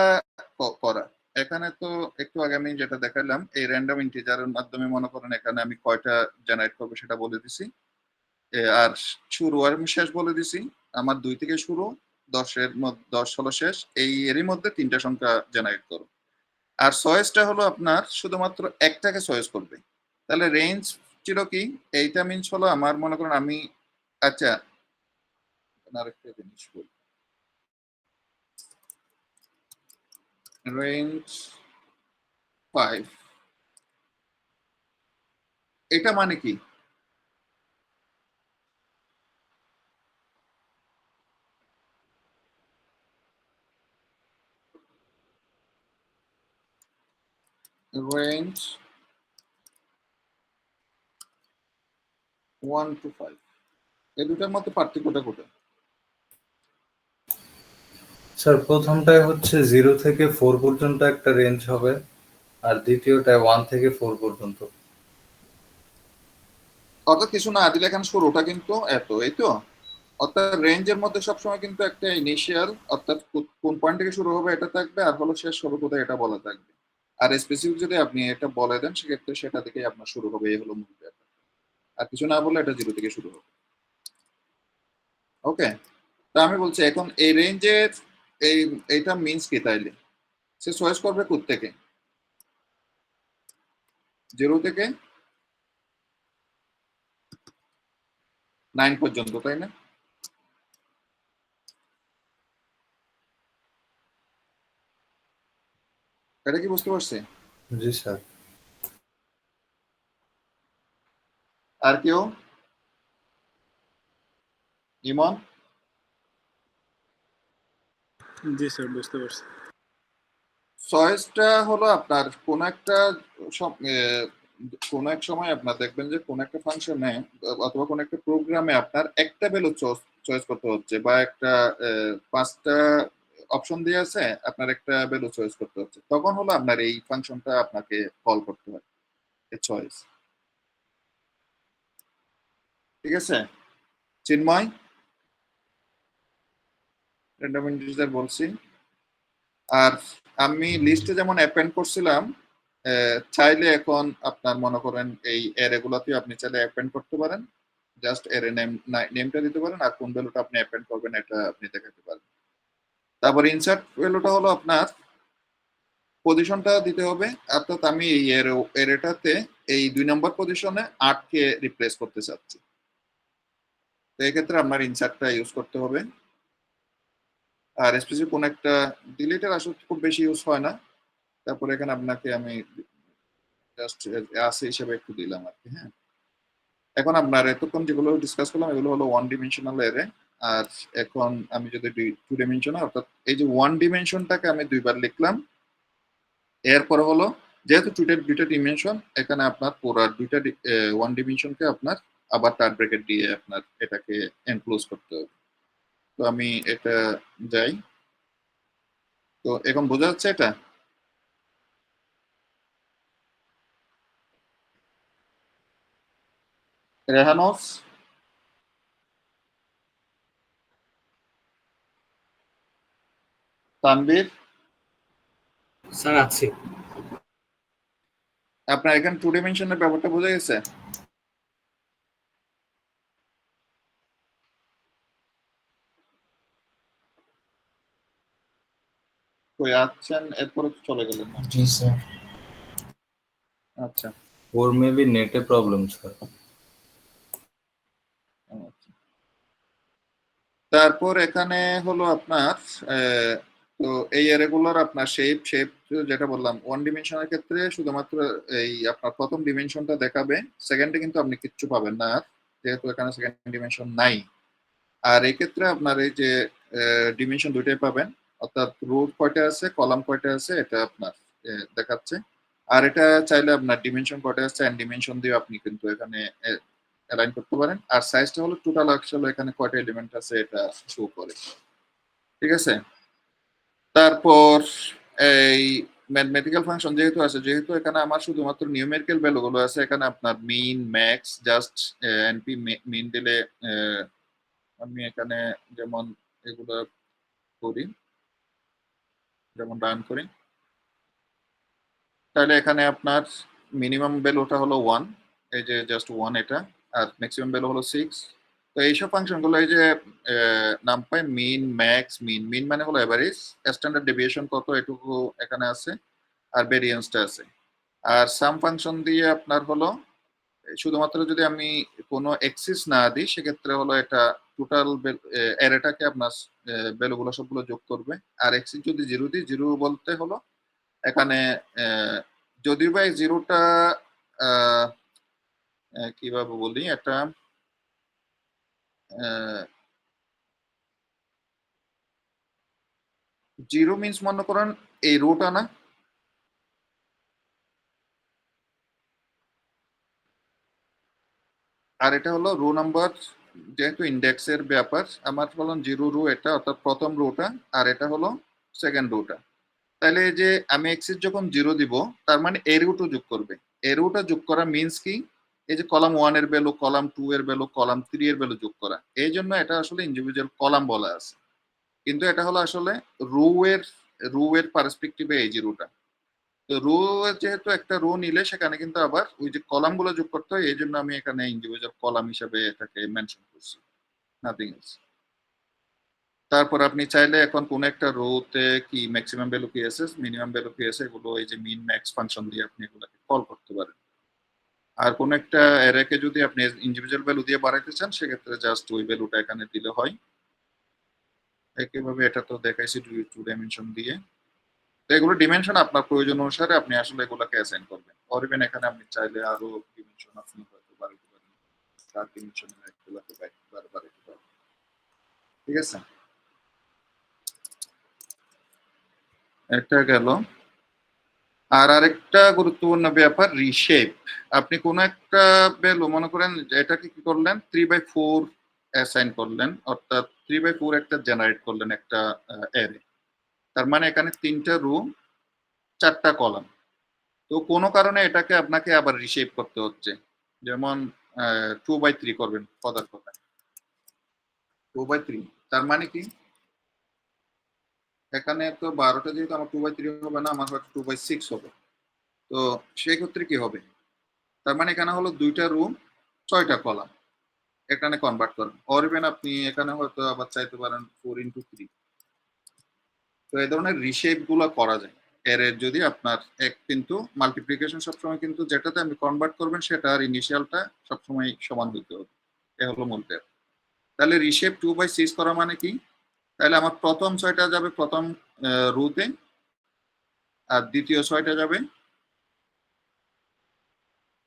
করা। এখানে তো একটু আগে আমি যেটা দেখালাম এই র্যান্ডম ইন্টিজারের মাধ্যমে মনে করেন এখানে আমি কয়টা জেনারেট করবো সেটা বলে দিছি, আর শুরু আর আমি শেষ বলে দিছি। আমার 2 থেকে শুরু, 10 হলো শেষ, এরই মধ্যে 3টা সংখ্যা জেনারেট করো। আর চয়েসটা হলো আপনার শুধুমাত্র একটাকে চয়েস করবে। তাহলে রেঞ্জ ছিল কি, এইটা মিনস হলো আমার মনে করেন আমি, আচ্ছা আরেকটা জিনিস বলি, রেঞ্জ 5 এটা মানে কি? রেঞ্জ 1 to 5 এই দুটার মধ্যে পার্থক্যটা কোথায়? স্যার প্রথমটায় হচ্ছে 0 থেকে 4 পর্যন্ত একটা রেঞ্জ হবে, আর দ্বিতীয়টায় 1 থেকে 4 পর্যন্ত। অর্থাৎ কিছু না দিলে এখানে শুরুটা কিন্তু এত, এই তো। অর্থাৎ রেঞ্জের মধ্যে সবসময় কিন্তু একটা ইনিশিয়াল, অর্থাৎ কোন পয়েন্ট থেকে শুরু হবে এটা থাকবে, আর হলো শেষ হবে কোথায় এটা বলা থাকবে। আর স্পেসিফিক যদি আপনি এটা বলে দেন সেক্ষেত্রে সেটা থেকেই আপনার শুরু হবে, এই হলো মূল ব্যাপার। আর কিছু না বললে এটা 0 থেকে শুরু হবে। ওকে, তা আমি বলছি এখন এই রেঞ্জের এইটা মিনস কি তাইলে? সে চয়েস করবে কোথ থেকে? 0 থেকে 9 পর্যন্ত, তাই না? এটা কি বুঝতে পারছি? জি স্যার। আর কেউ? ইমন? জি স্যার, বুঝতে পারছি। চয়েসটা হলো আপনার কোন একটা কোন এক সময় আপনার দেখবেন যে কোন একটা ফাংশনে অথবা কোন একটা প্রোগ্রামে আপনার একটা ভ্যালু চয়েস করতে হচ্ছে, বা একটা 5টা অপশন দিয়ে আছে, আপনার একটা ভ্যালু চয়েস করতে হচ্ছে, তখন হলো আপনার এই ফাংশনটা আপনাকে কল করতে হয়, চয়েস। ঠিক আছে চিন্ময়? র্যান্ডম ইন্টিজার বলছি। আর আমি লিস্টে যেমন অ্যাপেন্ড করছিলাম, চাইলে এখন আপনার মনে করেন এই অ্যারে গুলাতে আপনি চাইলে অ্যাপেন্ড করতে পারেন, জাস্ট অ্যারে নেমটা দিতে পারেন, আর কোন ভ্যালুটা আপনি অ্যাপেন্ড করবেন এটা আপনি দেখাতে পারেন। তারপর ইনসার্ট ভ্যালুটা হলো আপনার পজিশনটা দিতে হবে, অর্থাৎ আমি এই অ্যারেটাতে এই 2 নম্বর পজিশনে 8 কে রিপ্লেস করতে চাচ্ছি, তো এক্ষেত্রে আপনার ইনসার্টটা ইউজ করতে হবে। আর স্পেসিফিক কোন একটা ডিলিটের আসলে খুব বেশি ইউজ হয় না, তারপরে এখানে আপনাকে আমি জাস্ট আছে হিসেবে একটু দিলাম আর কি। হ্যাঁ, এখন আপনার এতক্ষণ যেগুলো ডিসকাস করলাম এগুলো হলো 1 ডিমেনশনাল অ্যারে। আর এখন আমি যদি 2 ডিমেনশনাল, অর্থাৎ এই যে 1 ডিমেনশনটাকে আমি 2বার লিখলাম, এরপর হলো যেহেতু দুইটা ডিমেনশন, এখানে আপনার পুরো দুইটা 1 ডিমেনশনকে আপনার আবার থার্ড ব্র্যাকেট দিয়ে আপনার এটাকে এনক্লোজ করতে হবে। তো আমি এটা যাই, তো এখন বোঝা যাচ্ছে এটা? রেহানস? তানবীর? স্যার আছি। আপনার এখানে 2 ডিমেনশনের ব্যাপারটা বোঝা গেছে? কই আছেন, এরপরে তো চলে গেলেন না। জি স্যার। আচ্ছা, ওর মেবি নেটে প্রবলেম স্যার। আচ্ছা। তারপর এখানে হলো আপনার আহ, তো এই রেগুলার আপনার শেপ যেটা বললাম 1 ডিমেনশনের ক্ষেত্রে শুধুমাত্র এই আপনার প্রথম ডিমেনশনটা দেখাবে, সেকেন্ডে কিন্তু আপনি কিচ্ছু পাবেন না, আর যেহেতু এখানে সেকেন্ড ডিমেনশন নাই। আর এই ক্ষেত্রে আপনার এই যে ডিমেনশন দুইটাই পাবেন, অর্থাৎ রো কয়টা আছে কলাম কয়টা আছে এটা আপনার দেখাচ্ছে। আর এটা চাইলে আপনার ডিমেনশন কয়টা আছে এন্ড ডিমেনশন দিয়ে আপনি কিন্তু এখানে অ্যালাইন করতে পারেন। আর সাইজটা হলো টোটাল আসলে এখানে কয়টা এলিমেন্ট আছে এটা শো করে। ঠিক আছে, তারপর এই ম্যাথমেটিক্যাল ফাংশন যেহেতু আছে, যেহেতু এখানে আমার শুধুমাত্র নিউমেরিক্যাল ভ্যালুগুলো আছে, এখানে আপনার মিন ম্যাক্স জাস্ট এনপি মিন দিলে আমি এখানে যেমন এগুলো করি, যেমন রান করি, তাহলে এখানে আপনার মিনিমাম ভ্যালুটা হলো 1, এই যে জাস্ট 1 এটা, আর ম্যাক্সিমাম ভ্যালু হলো 6। তো এইসব ফাংশনগুলো এই যে নাম পায় মিন ম্যাক্স মিন মানে হলো এভারেজ, স্ট্যান্ডার্ড ডেভিয়েশন কত এটুকু এখানে আছে, আর ভেরিয়েন্সটা আছে। আর সাম ফাংশন দিয়ে আপনার হলো শুধুমাত্র যদি আমি কোনো এক্সিস না দিই সেক্ষেত্রে হলো এটা টোটাল অ্যারেটাকে আপনার ভ্যালুগুলো সবগুলো যোগ করবে। আর এক্সিস যদি 0 দিই, 0 বলতে হলো এখানে যদিও বা এই 0টা কিভাবে বলি, এটা জিরো মিনস মনে করেন এই রোটা না, আর এটা হলো রো নাম্বার, যেহেতু ইন্ডেক্সের ব্যাপার আমার বললাম 0 রো এটা, অর্থাৎ প্রথম রোটা, আর এটা হলো সেকেন্ড রোটা। তাহলে এই যে আমি এক্সিস যখন 0 দিব, তার মানে এ রুটও যোগ করবে। এ রুটটা যোগ করা মিন্স কি, এই যে কলাম 1 এর ভ্যালু, কলাম 2 এর ভ্যালু, কলাম 3 এর ভ্যালু যোগ করা। এই জন্য এটা আসলে ইন্ডিভিজুয়াল কলাম বলা আছে, কিন্তু এটা হলো আসলে রো এর পার্সপেক্টিভে এই যে রোটা। তো রো যেহেতু একটা রো নিলে সেখানে কিন্তু আবার ওই যে কলাম গুলো যোগ করতে হয়, এই জন্য আমি এখানে ইন্ডিভিজুয়াল কলাম হিসেবে এটাকে মেনশন করছি, নাথিং এলস। তারপর আপনি চাইলে এখন কোন একটা রোতে কি ম্যাক্সিমাম ভ্যালু কি আছে, মিনিমাম ভ্যালু কি আছে, এগুলো এই যে মিন ম্যাক্স ফাংশন দিয়ে আপনি এগুলোকে কল করতে পারেন। আর কোন একটা অ্যারেকে যদি আপনি ইন্ডিভিজুয়াল ভ্যালু দিয়ে বাড়াইতে চান, সেক্ষেত্রে জাস্ট ওই ভ্যালুটা এখানে দিলে হয়। একইভাবে এটা তো দেখাইছি 2 ডাইমেনশন দিয়ে। তো এগুলো ডিমেনশন আপনার প্রয়োজন অনুসারে আপনি আসলে এগুলোকে অ্যাসাইন করবেন। অর ইভেন এখানে আপনি চাইলে আরো ডিমেনশন আপনি হয়তো বাড়াইতে পারেন, 4 ডিমেনশনের এগুলোকে বাড়াইতে পারেন। ঠিক আছে, এটা গেল। আর আরেকটা গুরুত্বপূর্ণ ব্যাপার রিশেপ। আপনি কোন একটা ভ্যালু মনে করেন এটাকে কি করলেন 3/4 অ্যাসাইন করলেন, অর্থাৎ 3/4 একটা জেনারেট করলেন একটা অ্যারে। তার মানে এখানে 3টা রো, 4টা কলাম। তো কোনো কারণে এটাকে আপনাকে আবার রিশেপ করতে হচ্ছে, যেমন 2/3 করবেন পদার কথা, 2/3। তার মানে কি এখানে তো 12টা যেহেতু আমার 2/3 হবে না, আমার হয়তো 2/6 হবে। তো সেই ক্ষেত্রে কি হবে, তার মানে এখানে হলো 2টা রো, 6টা কলাম, এখানে কনভার্ট করেন। অর ইভেন আপনি এখানে হয়তো আবার চাইতে পারেন 4x3। তো এই ধরনের রিশেপ গুলো করা যায় এর যদি আপনার এক, কিন্তু মাল্টিপ্লিকেশন সবসময় কিন্তু যেটাতে আপনি কনভার্ট করবেন সেটার ইনিশিয়ালটা সবসময় সমান হইতে হবে, এ হলো মূল ব্যাপার। তাহলে রিশেপ 2/6 করা মানে কি, তাহলে আমার প্রথম 6টা যাবে প্রথম রোতে, আর দ্বিতীয় 6টা যাবে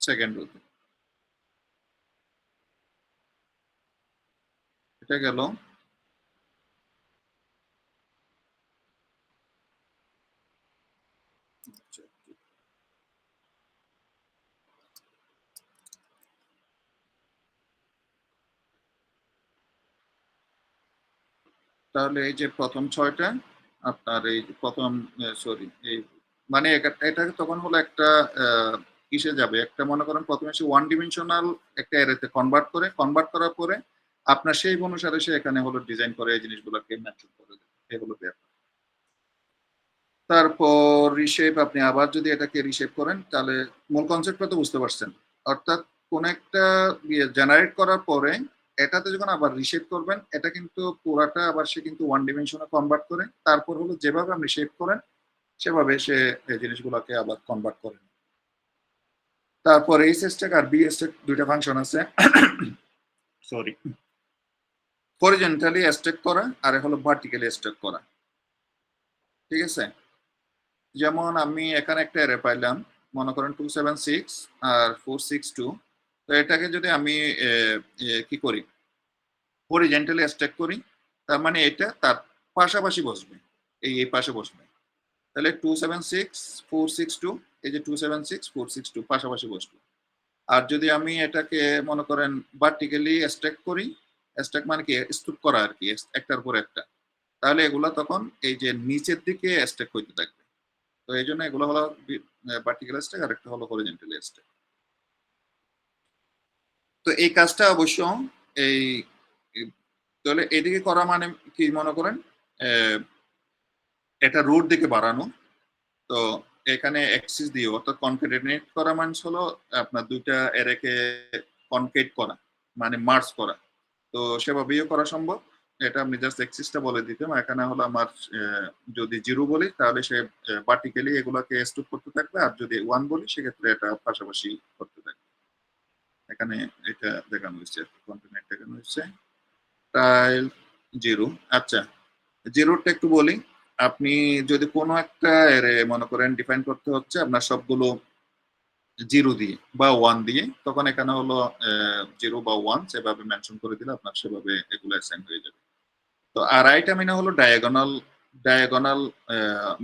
সেকেন্ড রোতে। এটা গেল। তাহলে এই যে প্রথম 6টা আপনার এই প্রথম, সরি এই মানে এটা তখন হলো একটা কিসে যাবে, একটা মনে করেন প্রথমে সে 1 ডিমেনশনাল একটা অ্যারেতে কনভার্ট করার পরে আপনার সেই অনুসারে সে এখানে হলো ডিজাইন করে এই জিনিসগুলোকে ম্যাচিং করে দেবে, এগুলো ব্যাপার। তারপর রিশেপ, আপনি আবার যদি এটাকে রিশেপ করেন তাহলে মূল কনসেপ্টটা তো বুঝতে পারছেন। অর্থাৎ কোন একটা জেনারেট করার পরে এটাতে যখন আবার রিশেপ করবেন, এটা কিন্তু পুরাটা আবার সে কিন্তু 1 ডিমেনশনে কনভার্ট করে, তারপর হলো যেভাবে আপনি শেপ করেন সেভাবে সে এই জিনিসগুলোকে আবার কনভার্ট করেন। তারপর এই স্ট্যাক আর বি স্ট্যাক দুইটা ফাংশন আছে, সরি, হরিজন্টালি স্ট্যাক করা আর হলো ভার্টিক্যালি স্ট্যাক করা। ঠিক আছে, যেমন আমি এখানে একটা অ্যারে পাইলাম, মনে করেন 276 আর 462। তো এটাকে যদি আমি কি করি, হরিজন্টালি স্ট্যাক করি, তার মানে এটা তার পাশাপাশি বসবে, এই পাশে বসবে। তাহলে 276 462, এই যে 276 462 পাশাপাশি বসবে। আর যদি আমি এটাকে মনে করেন ভার্টিক্যালি স্ট্যাক করি, স্ট্যাক মানে কি স্তূপ করা আর কি, একটার পর একটা, তাহলে এগুলো তখন এই যে নিচের দিকে স্ট্যাক হইতে থাকবে। তো এই জন্য এগুলো হলো ভার্টিক্যাল স্ট্যাক আর একটা হলো হরিজন্টাল স্ট্যাক। তো এই কাজটা অবশ্য এই তাহলে এদিকে করা মানে কি মনে করেন এটা রোড দিকে বাড়ানো। তো এখানে অ্যাক্সিস দিয়ে অর্থাৎ কনকেটেনেট করা মানে হলো আপনার দুইটা অ্যারেকে কনকেট করা, মানে মার্জ করা। তো সেভাবেও করা সম্ভব। এটা আমি জাস্ট অ্যাক্সিসটা বলে দিতাম। এখানে হলো আমার যদি 0 বলি তাহলে সে ভার্টিক্যালি এগুলোকে স্টপ করতে থাকবে, আর যদি 1 বলি সেক্ষেত্রে এটা পাশাপাশি করতে থাকবে। এখানে এটা দেখানো হয়েছে, কন্টিনেন্ট দেখানো হয়েছে, টাইল 0। আচ্ছা, 0টা একটু বলি। আপনি যদি কোনো একটা এরে মনে করেন ডিফাইন করতে হচ্ছে আপনার সবগুলো 0 দিয়ে বা 1 দিয়ে, তখন এখানে হলো 0 বা 1 সেভাবে মেনশন করে দিলে আপনার সেভাবে এগুলো অ্যাসাইন হয়ে যাবে। তো আর আইটা মানে হলো ডায়াগোনাল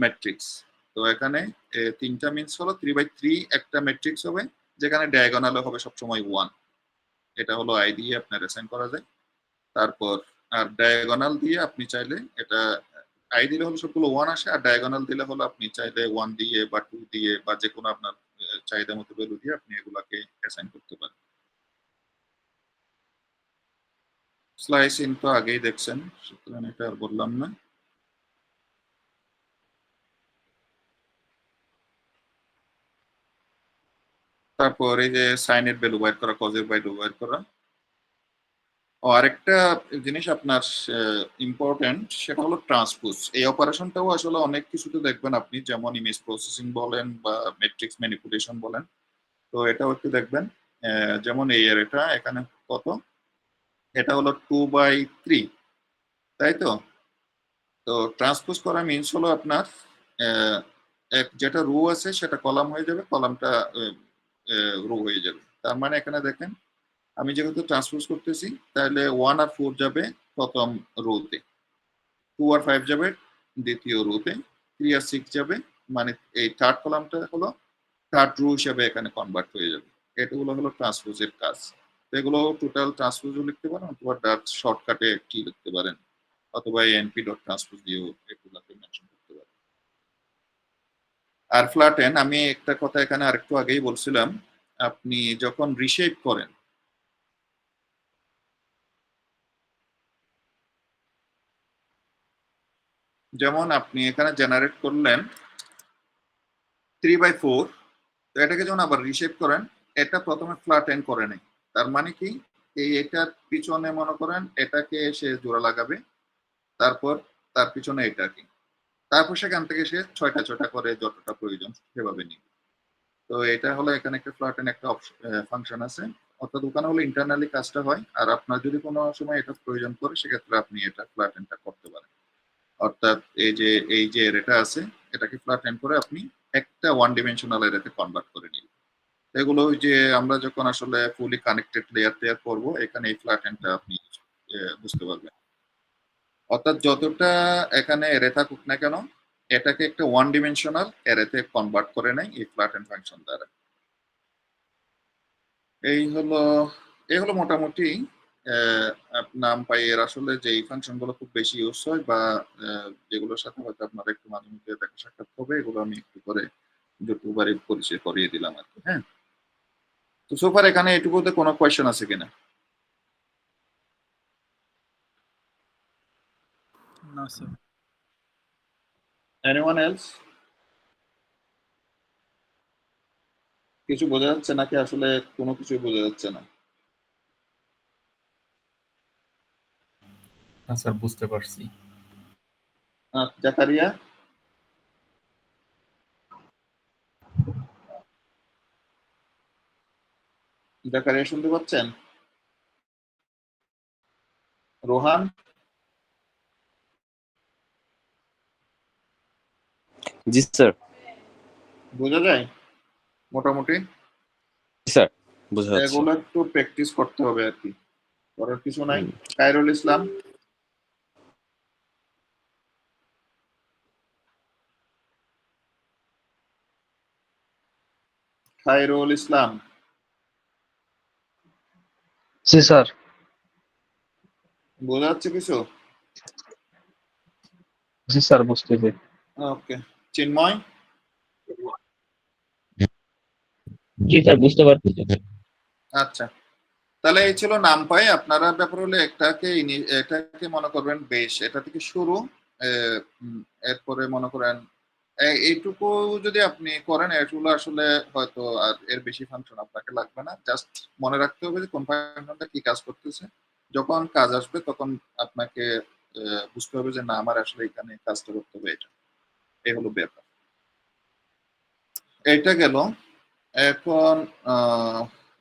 ম্যাট্রিক্স। তো এখানে 3টা মিনস হলো 3/3 একটা ম্যাট্রিক্স হবে, যেখানে ডায়াগোনালে হবে সবসময় 1। এটা হলো আই দিয়ে আপনার অ্যাসাইন করা যায়। তারপর আর ডায়াগোনাল দিয়ে আপনি চাইলে এটা আই দিলে হলো সবগুলো 1 আসে, আর ডায়াগোনাল দিলে হলো আপনি চাইলে 1 দিয়ে বা 2 দিয়ে বা যে কোনো আপনার চাহিদা মতো ভ্যালু দিয়ে আপনি এগুলাকে অ্যাসাইন করতে পারেন। স্লাইসিং তো আগেই দেখছেন, সুতরাং এটা আর বললাম না। তারপর এই যে সাইনের ভ্যালু বাইর করা, কজের ভ্যালু বাইর করা। ও আরেকটা জিনিস আপনার ইম্পর্টেন্ট, সেটা হলো ট্রান্সপোজ। এই অপারেশনটাও আসলে অনেক কিছুতে দেখবেন আপনি, যেমন ইমেজ প্রসেসিং বলেন বা ম্যাট্রিক্স ম্যানিপুলেশন বলেন, তো এটাও একটু দেখবেন। যেমন এই এর এটা এখানে কত, এটা হলো 2/3, তাই তো? তো ট্রান্সপোজ করা মিনস হলো আপনার যেটা রো আছে সেটা কলাম হয়ে যাবে, কলামটা রো হয়ে যাবে। তার মানে এখানে দেখেন আমি যেহেতু ট্রান্সপোজ করতেছি, তাহলে 1 আর 4 যাবে প্রথম রোতে, 2 আর 5 যাবে দ্বিতীয় রোতে, 3 আর 6 যাবে, মানে এই থার্ড কলামটা হলো থার্ড রো হিসেবে এখানে কনভার্ট হয়ে যাবে। এগুলো হলো ট্রান্সপোজের কাজ। তো এগুলো টোটাল ট্রান্সপোজও লিখতে পারেন, অথবা ডাট শর্টকাটে কি লিখতে পারেন, অথবা এনপি ডট ট্রান্সপোজ দিয়েও এগুলোকে মেনশন করতে পারেন। আর ফ্ল্যাটেন, আমি একটা কথা এখানে আরেকটু আগেই বলছিলাম, আপনি যখন রিশেপ করেন, যেমন আপনি এখানে জেনারেট করলেন 3/4, তো এটাকে যখন আবার রিশেপ করেন, এটা প্রথমে ফ্ল্যাটেন করে নেই। তার মানে কি, এটার পিছনে মনে করেন এটাকে সে জোড়া লাগাবে, তারপর তার পিছনে এটাকে, তারপর সেখান থেকে সে 6টা 6টা করে যতটা প্রয়োজন সেভাবে নিবে। তো এটা হলো এখানে একটা ফ্ল্যাটেন একটা ফাংশন আছে, অর্থাৎ ওখানে হলো ইন্টারনালি কাজটা হয়, আর আপনার যদি কোনো সময় এটা প্রয়োজন পড়ে সেক্ষেত্রে আপনি এটা ফ্ল্যাটেনটা করতে পারেন। অর্থাৎ এই যে এরেটা আছে, এটাকে ফ্ল্যাটেন করে আপনি একটা 1 ডিমেনশনাল এরেতে কনভার্ট করে নিন। এগুলো ওই যে আমরা যখন আসলে ফুলি কানেক্টেড লেয়ার করব, এখানে এই ফ্ল্যাটেনটা আপনি বুঝতে পারবেন। অর্থাৎ যতটা এখানে এরে থাকুক না কেন, এটাকে একটা 1 ডিমেনশনাল এরেতে কনভার্ট করে নেয় এই ফ্ল্যাটেন ফাংশন দ্বারা। এই হলো মোটামুটি নামপাই এর আসলে যে এই ফাংশন গুলো খুব বেশি ইউজ হয়, বা যেগুলোর সাথে হয়তো আপনারা একটু মাঝে মধ্যে দেখা সাক্ষাৎ হবে, এগুলো আমি একটু করে যতবারই পরিচয় করিয়ে দিলাম আর কি। হ্যাঁ, তো সোফার এখানে এটুকুতে কোনো কোয়েশ্চেন আছে কিনা? না স্যার। Anyone else? কিছু বোঝা যাচ্ছে নাকি আসলে কোনো কিছুই বোঝা যাচ্ছে না? না স্যার, বুঝতে পারছি। জাকারিয়া? জাকারিয়া শুনতে পাচ্ছেন? রোহান? জি স্যার। বোঝা যায় মোটামুটি? স্যার বোঝা যাচ্ছে। এগুলো একটু প্র্যাকটিস করতে হবে আর কি, করার কিছু নাই। খায়রুল ইসলাম? খায়রুল ইসলাম? জি স্যার। বোঝা যাচ্ছে কিছু? জি স্যার, বুঝতেছি। ওকে। চিন্ময়? জি স্যার, বুঝতে পারছি। আচ্ছা, তাহলে এই ছিল নামপাই। আপনারা ব্যাপার হলে এটাকে মনে করবেন বেশ, এটা থেকে শুরু, এরপরে মনে করেন এইটুকু যদি আপনি করেন, এগুলো আসলে হয়তো আর এর বেশি ফাংশন আপনাকে লাগবে না। জাস্ট মনে রাখতে হবে যে কোন ফাংশনটা কি কাজ করতেছে। যখন কাজ আসবে তখন আপনাকে বুঝতে হবে যে না, আমার আসলে এখানে কাজটা করতে হবে, এটা এই হলো ব্যাপার। এটা গেল। এখন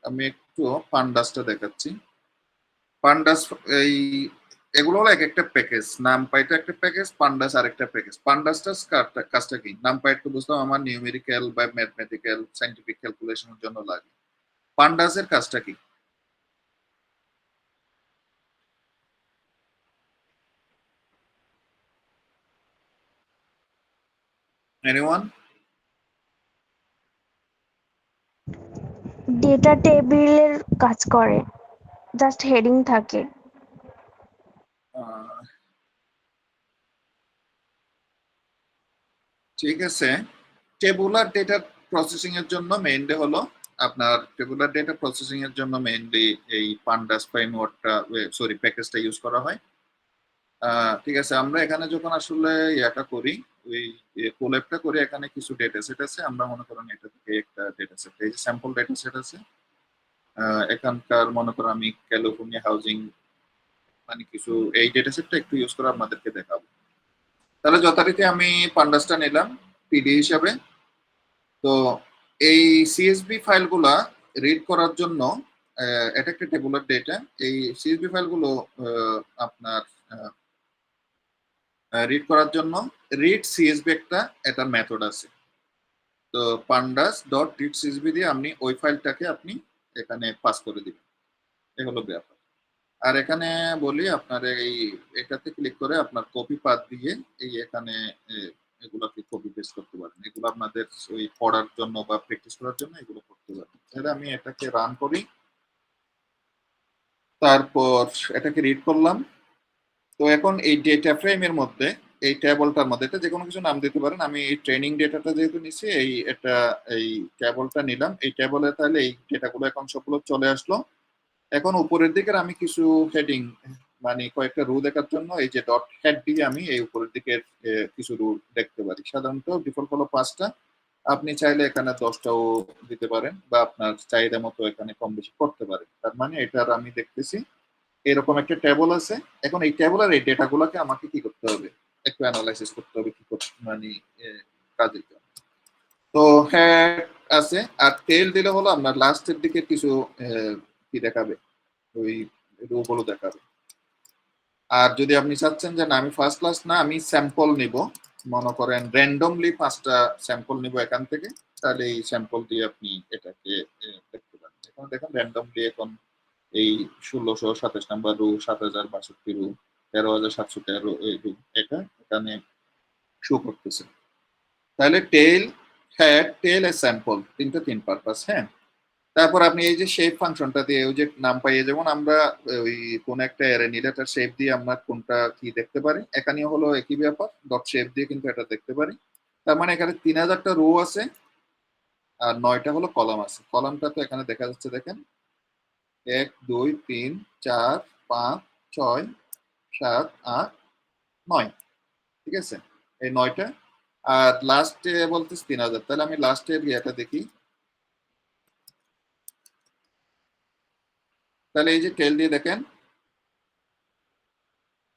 আমি একটু পান্ডাসটা দেখাচ্ছি। পান্ডাস, এই এগুলো হলো এক একটা প্যাকেজ। নামপাইটা একটা প্যাকেজ, পান্ডাস আরেকটা প্যাকেজ। পান্ডাসটার কাজটা কি? নামপাই একটু বুঝলাম আমার নিউমেরিক্যাল বা ম্যাথমেটিক্যাল সাইন্টিফিক ক্যালকুলেশনের জন্য লাগে। পান্ডাসের কাজটা কি? এনিওয়ান? ডেটা টেবিলের কাজ করে, জাস্ট হেডিং থাকে। ঠিক আছে, টেবুলার ডেটা প্রসেসিং এর জন্য মেইনলি হলো আপনার টেবুলার ডেটা প্রসেসিং এর জন্য মেইনলি এই পান্ডাস ফ্রেমওয়ার্কটা সরি প্যাকেজটা ইউজ করা হয়। ঠিক আছে, আমরা এখানে যখন আসলে ইয়াটা করি ওই কোল্যাবটা করে এখানে কিছু ডেটা সেট আছে, আমরা মনে করেন এটা থেকে একটা ডেটা সেট, এই যে স্যাম্পল ডেটা সেট আছে এখানকার, মনে করেন আমি ক্যালিফোর্নিয়া হাউজিং মানে কিছু এই ডেটা সেটটা একটু ইউজ করে আপনাদেরকে দেখাবো। তাহলে যথারীতি আমি পান্ডাসটা নিলাম পিডি হিসাবে। তো এই সিএসভি ফাইলগুলা রিড করার জন্য এটা একটা টেবুলার ডেটা, এই সিএসভি ফাইলগুলো আপনার রিড করার জন্য রিড সিএসভি একটা এটা মেথড আছে। তো পান্ডাস ডট রিড সিএসভি দিয়ে আপনি ওই ফাইলটাকে আপনি এখানে পাস করে দিবেন, এগুলো ব্যাপার। আর এখানে বলি আপনার এই এটাতে ক্লিক করে আপনার কপি পাথ দিয়ে এই এখানে এগুলোকে কপি পেস্ট করতে পারেন, এগুলো আপনাদের ওই পড়ার জন্য বা প্র্যাকটিস করার জন্য এগুলো করতে পারেন। তাহলে আমি এটাকে রান করি, তারপর এটাকে রিড করলাম। তো এখন এই ডেটা ফ্রেমের মধ্যে এই টেবলটার মধ্যে এটা যে কোনো কিছু নাম দিতে পারেন, আমি এই ট্রেনিং ডেটাটা যেহেতু নিছি এই টেবলটা নিলাম, এই টেবলে তাহলে এই ডেটাগুলো এখন সবগুলো চলে আসলো। এখন উপরের দিকের আমি কিছু হেডিং মানে কয়েকটা রো দেখার জন্য এই যে ডট হেড দিয়ে আমি এই উপরের দিকের কিছু রো দেখতে পারি। সাধারণত ডিফল্ট হলো 5টা, আপনি চাইলে এখানে 10টাও দিতে পারেন বা আপনার চাহিদা মতো এখানে কম বেশি করতে পারেন। তার মানে এটার আমি দেখতেছি এরকম একটা টেবল আছে। এখন এই টেবলের এই ডেটাগুলোকে আমাকে কি করতে হবে, একটু অ্যানালাইসিস করতে হবে, কি করতে মানে কাজের জন্য। তো হেড আছে আর টেল দিলে হলো আপনার লাস্টের দিকে কিছু কি দেখাবে, ওই রোগুলো দেখাবে। আর যদি আপনি চাচ্ছেন যে না আমি ফার্স্ট ক্লাস না আমি স্যাম্পল নিব, মনে করেন র্যান্ডমলি 5টা স্যাম্পল নিব এখান থেকে, তাহলে এই স্যাম্পল দিয়ে আপনি এটাকে দেখতে পারেন। এখন দেখেন র্যান্ডমলি এখন এই 1627 নাম্বার রো, 7062 রো, 13713 এই রো এটা এখানে শো করতেছে। তাহলে টেল, হেড, টেল এর স্যাম্পল তিন পারপাস। হ্যাঁ, তারপর আপনি এই যে শেপ ফাংশনটা দিয়ে ওই যে নাম পাইয়ে, যেমন আমরা ওই কোন একটা অ্যারে নিলে তার শেপ দিয়ে আমরা কোনটা কি দেখতে পারি, এখানে হলো একই ব্যাপার, ডট শেপ দিয়ে কিন্তু এটা দেখতে পারি। তার মানে এখানে 3000টা রো আছে আর 9টা হলো কলাম আছে। কলামটা তো এখানে দেখা যাচ্ছে, দেখেন 1 2 3 4 5 6 7 8 9, ঠিক আছে, এই 9টা। আর লাস্টে বলতেছে 3000, তাহলে আমি লাস্টের ইয়েটা দেখি। তাহলে এই যে টেল দিয়ে দেখেন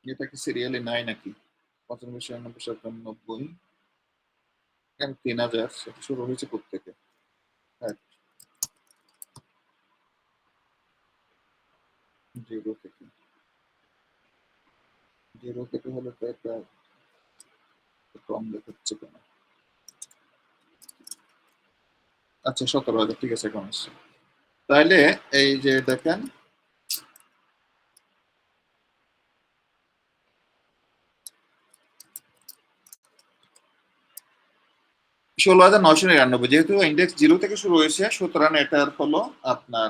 এটা কি সিরিয়ালি নাই নাকি, 95 96 97 কেন 3000, সেটা শুরু হয়েছে কোথেকে? জিরো থেকে, জিরো থেকে হলে তো একটা কম দেখাচ্ছে কেন? আচ্ছা 17,000, ঠিক আছে এখন আসছে। তাহলে এই যে দেখেন $16,999, যেহেতু ইন্ডেক্স 0 থেকে শুরু হয়েছে সুতরাং এটার হলো আপনার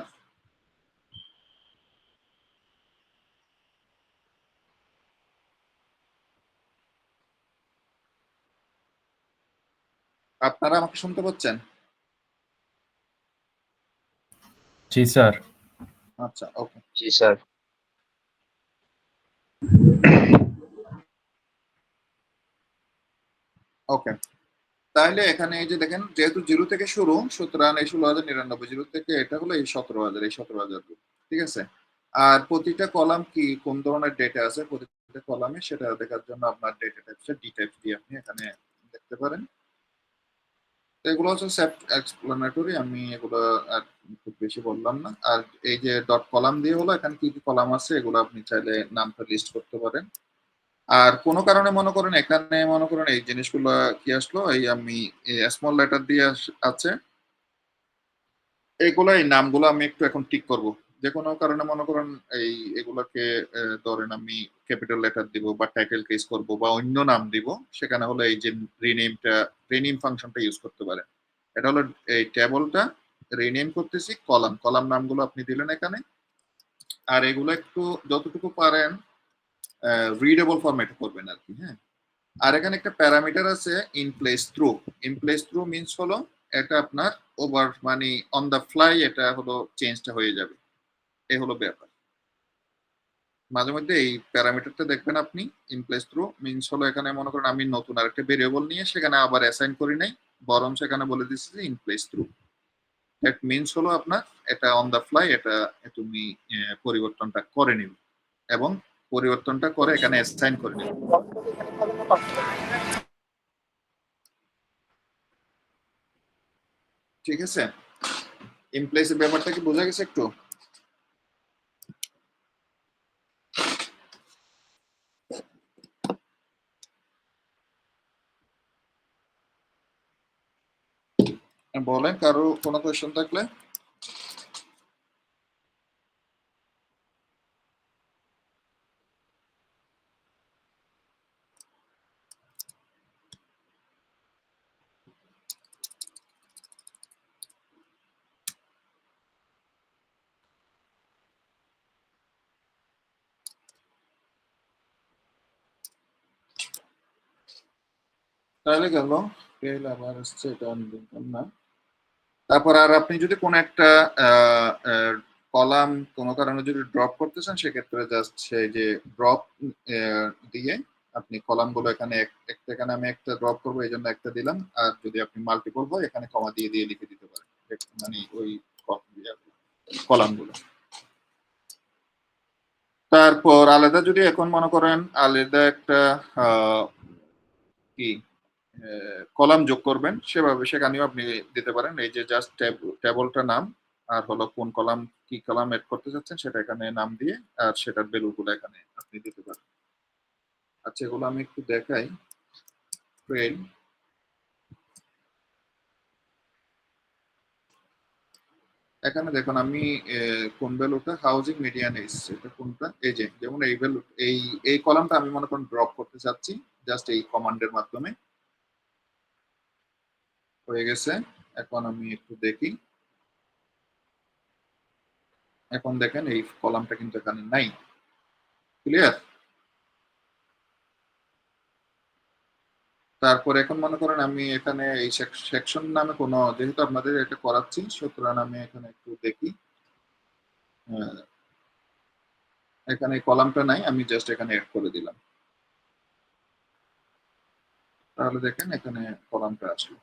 আপনারা আমাকে শুনতে পাচ্ছেন? জি স্যার। আচ্ছা ওকে, জি স্যার। ওকে। তাহলে এখানে এই যে দেখেন যেহেতু 0 থেকে শুরু সুতরাং এই 16,099, 0 থেকে এটা হলো এই 17,000, এই 17,000, ঠিক আছে। আর প্রতিটা কলাম কি কোন ধরনের ডেটা আছে প্রতিটা কলামে সেটা দেখার জন্য আপনার ডেটা টাইপসটা ডি টাইপ দিয়ে আপনি এখানে দেখতে পারেন। তো এগুলো হচ্ছে সেলফ এক্সপ্লেনেটরি, আমি এগুলো আর খুব বেশি বললাম না। আর এই যে ডট কলাম দিয়ে হলো এখানে কি কি কলাম আছে এগুলো আপনি চাইলে নামটা লিস্ট করতে পারেন। আর কোনো কারণে মনে করেন এখানে মনে করেন এই জিনিসগুলো কি আসলো, এই আমি স্মল লেটার দিয়ে আছে এইগুলো, এই নামগুলো আমি একটু এখন ঠিক করব। যে কোনো কারণে মনে করেন এই এগুলোকে ধরেন আমি ক্যাপিটাল লেটার দিব বা টাইটেল কেস করব বা অন্য নাম দিব, সেখানে হলো এই যে রিনেম ফাংশনটা ইউজ করতে পারেন। এটা হলো এই টেবলটা রিনেম করতেছি, কলাম নামগুলো আপনি দিলেন এখানে। আর এগুলো একটু যতটুকু পারেন রিডেবল ফরম্যাটে করবেন আর কি। হ্যাঁ, আর এখানে একটা প্যারামিটার আছে in place through. In place through means হলো এটা আপনার ওভার মানে অন দ্য ফ্লাই এটা হলো চেঞ্জটা হয়ে যাবে, এই হলো ব্যাপার। মাঝে মধ্যে এই প্যারামিটারটা দেখবেন আপনি, ইন প্লেস থ্রু মিন্স হলো এখানে মনে করেন আমি নতুন আরেকটা ভেরিয়েবল নিয়ে সেখানে আবার অ্যাসাইন করি নাই, বরং সেখানে বলে দিচ্ছি যে in place through. That means হলো আপনার এটা অন দ্য ফ্লাই এটা তুমি পরিবর্তনটা করে নিবে এবং পরিবর্তনটা করে এখানে অ্যাসাইন করে নিবে। ঠিক আছে, ইন প্লেসের ব্যাপারটা কি বোঝা গেছে একটু? বলেন কারো কোনো কোয়েশ্চেন থাকলে। তাহলে গেল, ফেল আবার আসছে, এটা আমি দেখলাম না। তারপর আর আপনি যদি কোনো একটা কলাম কোনো কারণে যদি ড্রপ করতে চান সেক্ষেত্রে জাস্ট সেই যে ড্রপ দিয়ে আপনি কলামগুলো এখানে এখানে আমি একটা ড্রপ করবো এই জন্য একটা দিলাম, আর যদি আপনি মাল্টিপল হয় এখানে কমা দিয়ে দিয়ে লিখে দিতে পারেন মানে ওই কলামগুলো। তারপর আলাদা যদি এখন মনে করেন আলাদা একটা কি কলাম যোগ করবেন সেভাবে সেখানেও আপনি দিতে পারেন। এই যে জাস্ট টেবলটা নাম আর হলো কোন কলাম কি কলাম এড করতে চাচ্ছেন সেটা এখানে নাম দিয়ে আর সেটার ভ্যালুগুলো এখানে আপনি দিতে পারেন। আচ্ছা এগুলো আমি একটু দেখাই। ট্রেন এখানে দেখুন আমি কোন ভ্যালুটা হাউজিং মিডিয়ান এসছে, এটা কোনটা, এই যে যেমন এই ভ্যালু এই কলামটা আমি মনে করেন ড্রপ করতে চাচ্ছি জাস্ট এই কমান্ডের মাধ্যমে, হয়ে গেছে। এখন আমি একটু দেখি, এখন দেখেন এই কলামটা কিন্তু এখানে নাই। ক্লিয়ার? তারপর এখন মনে করেন আমি এখানে এই সেকশন নামে কোনো, যেহেতু আপনাদের এটা করাচ্ছি সুতরাং আমি এখানে একটু দেখি, এখানে কলামটা নাই, আমি জাস্ট এখানে এড করে দিলাম, তাহলে দেখেন এখানে কলামটা আসলো।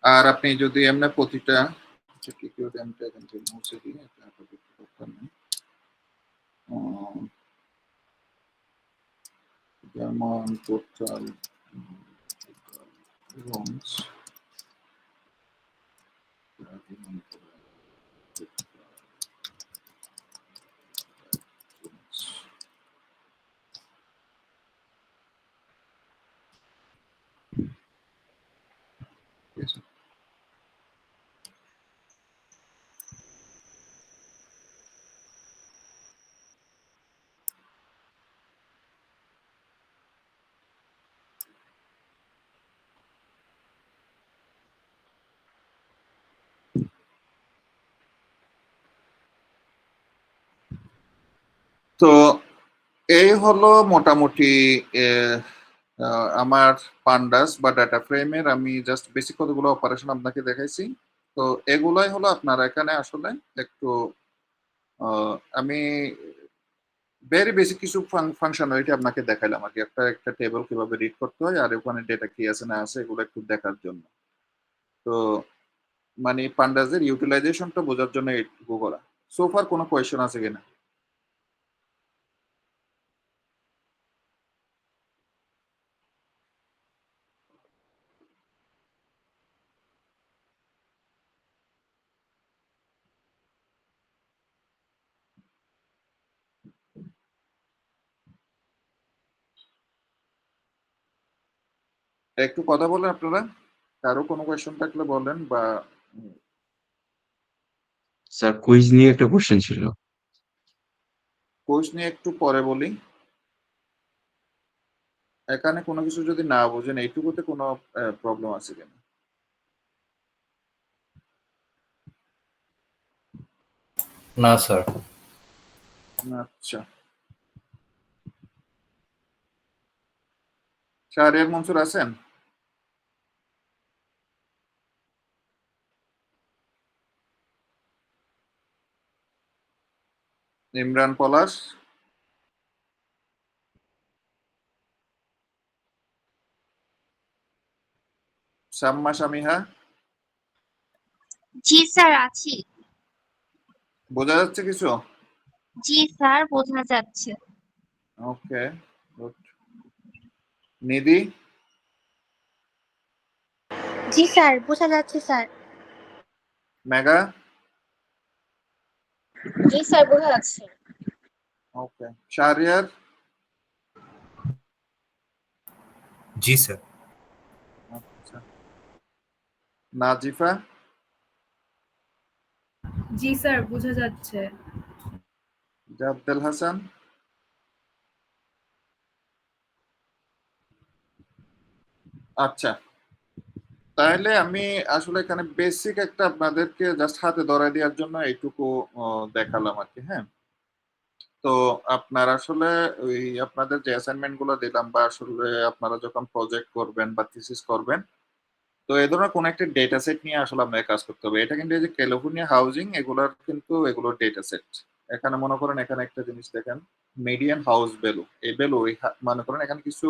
আর আপনি যদি এমনি প্রতিটা এখান থেকে মুছে দিয়ে এটা আপাতত দরকার নেই। যেমন টোটাল রুমস তো এই হলো মোটামুটি আমার পান্ডাস বা ডাটা ফ্রেমের আমি জাস্ট বেসিক কতগুলো অপারেশন আপনাকে দেখাইছি। তো এগুলাই হলো আপনারা এখানে আসলে একটু আমি ভেরি বেসিক কিছু ফাংশনালিটি আপনাকে দেখাইলাম আর কি, একটা একটা টেবিল কিভাবে রিড করতে হয় আর ওখানে ডেটা কি আছে না আছে এগুলো একটু দেখার জন্য। তো মানে পান্ডাসের ইউটিলাইজেশনটা বোঝার জন্য এইটুকু করা। সোফার কোনো কোয়েশ্চেন আছে কিনা? একটু কথা বলেন আপনারা, কারো কোনো কোয়েশ্চেন থাকলে বলেন বা স্যার কুইজ নিয়ে একটা কোশ্চেন ছিল। কোর্স নিয়ে একটু পরে বলি। এখানে কোনো কিছু যদি না বুঝেন এইটুকুতে কোনো প্রবলেম আছে কিনা? না স্যার। আচ্ছা শাহরিয়ার মনসুর আছেন? ইমরান পলাশ? শাম্মা শামিহা? জি স্যার আছি। বোঝা যাচ্ছে কিছু? জি স্যার বোঝা যাচ্ছে। ওকে, গুড। নিধি? জি স্যার বোঝা যাচ্ছে স্যার। মেঘা? জি স্যার বোঝা যাচ্ছে। ওকে। শাহরিয়ার? জি স্যার। আচ্ছা। নাজিফা? জি স্যার বোঝা যাচ্ছে। জাবদেল হাসান? আচ্ছা, তাহলে আমি আসলে এখানে বেসিক একটা আপনাদেরকে জাস্ট হাতে ধরায় দেওয়ার জন্য এইটুকু দেখালাম আর কি। হ্যাঁ, তো আপনার আসলে ওই আপনাদের যে অ্যাসাইনমেন্ট গুলো দিলাম বা আসলে আপনারা যখন প্রজেক্ট করবেন বা থিসিস করবেন, তো এই ধরনের কোন একটা ডেটা সেট নিয়ে আসলে আপনাকে কাজ করতে হবে। এটা কিন্তু এই যে ক্যালিফোর্নিয়া হাউজিং এগুলোর কিন্তু এগুলোর ডেটা সেট। এখানে মনে করেন এখানে একটা জিনিস দেখেন, মিডিয়ান হাউস ভ্যালু। এই ভ্যালু মনে করেন এখানে কিছু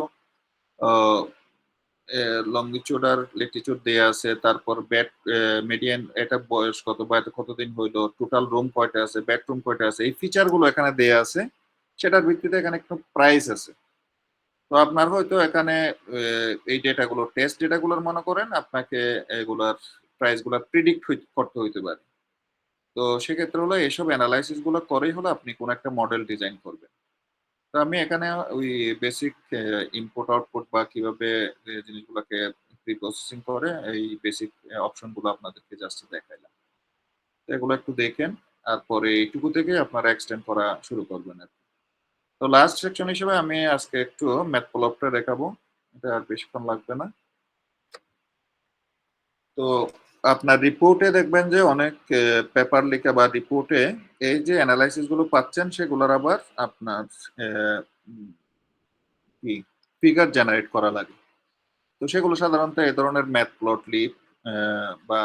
লঙ্গিটিউড আর ল্যাটিটিউড দেয়া আছে, তারপর বেড মিডিয়ান এটা বয়স কত বা এটা কতদিন হইলো, টোটাল রুম কয়টা আছে, বেডরুম কয়টা আছে, এই ফিচার গুলো এখানে দেয়া আছে। সেটার ভিত্তিতে এখানে একটা প্রাইস আছে। তো আপনার হয়তো এখানে এই ডেটাগুলো টেস্ট ডেটাগুলোর মনে করেন আপনাকে এগুলার প্রাইস গুলা প্রিডিক্ট করতে হইতে পারে। তো সেক্ষেত্রে হলো এইসব অ্যানালাইসিস গুলো করেই হলো আপনি কোন একটা মডেল ডিজাইন করবেন। তো আমি এখানে ওই বেসিক ইনপুট আউটপুট বা কিভাবে জিনিসগুলোকে প্রি প্রসেসিং করে এই বেসিক অপশন গুলো আপনাদেরকে জাস্ট দেখাইলাম। তো এগুলো একটু দেখেন, তারপরে এইটুকু থেকে আপনারা এক্সটেন্ড করা শুরু করবেন আর কি। তো লাস্ট সেকশন হিসেবে আমি আজকে একটু ম্যাথপ্লবটা দেখাবো, এটা আর বেশিক্ষণ লাগবে না। তো আপনার রিপোর্টে দেখবেন যে অনেক পেপার লেখা বা রিপোর্টে এই যে অ্যানালাইসিস গুলো পাচ্ছেন সেগুলোর আবার আপনার কি ফিগার জেনারেট করা লাগে। তো সেগুলো সাধারণত এই ধরনের ম্যাথপ্লটলিব বা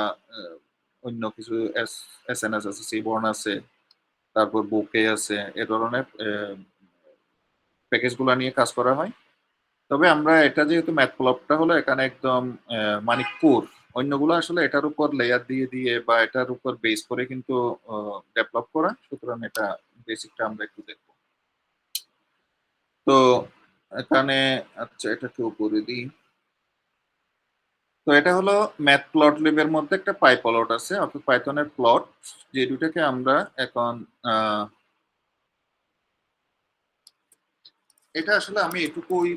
অন্য কিছু এসএনএস আছে, সিবর্ন আছে, তারপর বুকে আছে, এ ধরনের প্যাকেজগুলো নিয়ে কাজ করা হয়। তবে আমরা এটা যেহেতু ম্যাথপ্লবটা হলো এখানে একদম মানে কোর, অন্যগুলো আসলে এটার উপর লেয়ার দিয়ে দিয়ে বা এটার উপর বেস করে কিন্তু ডেভেলপ করা, সুতরাং এটা বেসিকটা আমরা একটু দেখব। তো এখানে আচ্ছা এটা একটু করে দিই। তো এটা হলো ম্যাথপ্লটলিবের মধ্যে একটা পাইপলট আছে, অর্থাৎ পাইথনের প্লট, যে দুটাকে আমরা এখন এটা আসলে আমি এটুকুই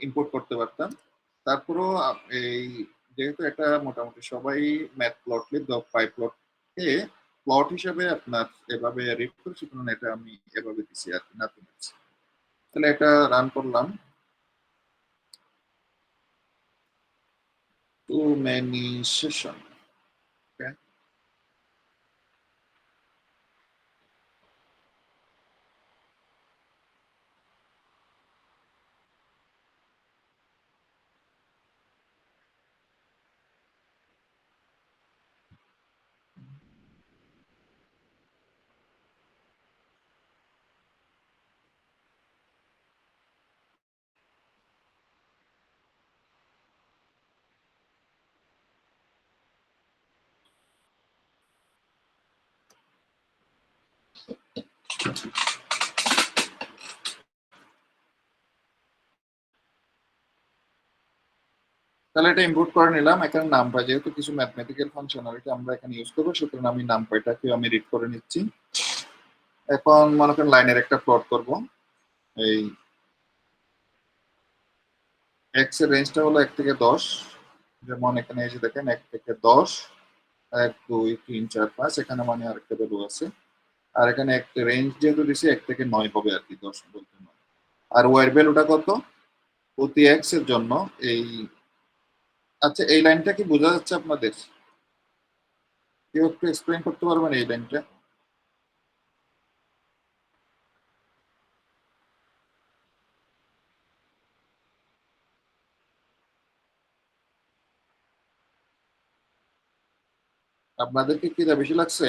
ইম্পোর্ট করতে পারতাম। তারপরেও এই যেহেতু এটা মোটামুটি সবাই ম্যাথপ্লটলিব বা পাইপ্লটকে প্লট হিসেবে আপনার এভাবে রিড করে, সুতরাং এটা আমি এভাবে দিছি আর কি, নাথিং এলস। তাহলে এটা রান করলাম। Two many session. ওকে, তাহলে এটা ইম্পোর্ট করে নিলাম। এখানে নামপাই, যেহেতু কিছু ম্যাথমেটিক্যাল ফাংশনালিটি আমরা এখানে ইউজ করবো, সুতরাং আমি নামপাইটাকে আমি রিড করে নিচ্ছি। এখন মনে করেন লাইনের একটা প্লট করব। এই এক্স এর রেঞ্জটা হলো 1 থেকে 10, যেমন এখানে এসে দেখেন 1 থেকে 10, 1 2 3 4 5, এখানে মানে আরেকটা ভ্যালু আছে। আর এখানে একটা রেঞ্জ যেহেতু দিছি 1 থেকে 9 হবে আর কি, 10 বলতে 9। আর ওয়াই ভ্যালুটা কত প্রতি এক্স এর জন্য এই। আচ্ছা, এই লাইনটা কি বোঝা যাচ্ছে আপনাদের? কেউ একটু এক্সপ্লেইন করতে পারবেন এই লাইনটা? আপনাদেরকে খিদা বেশি লাগছে?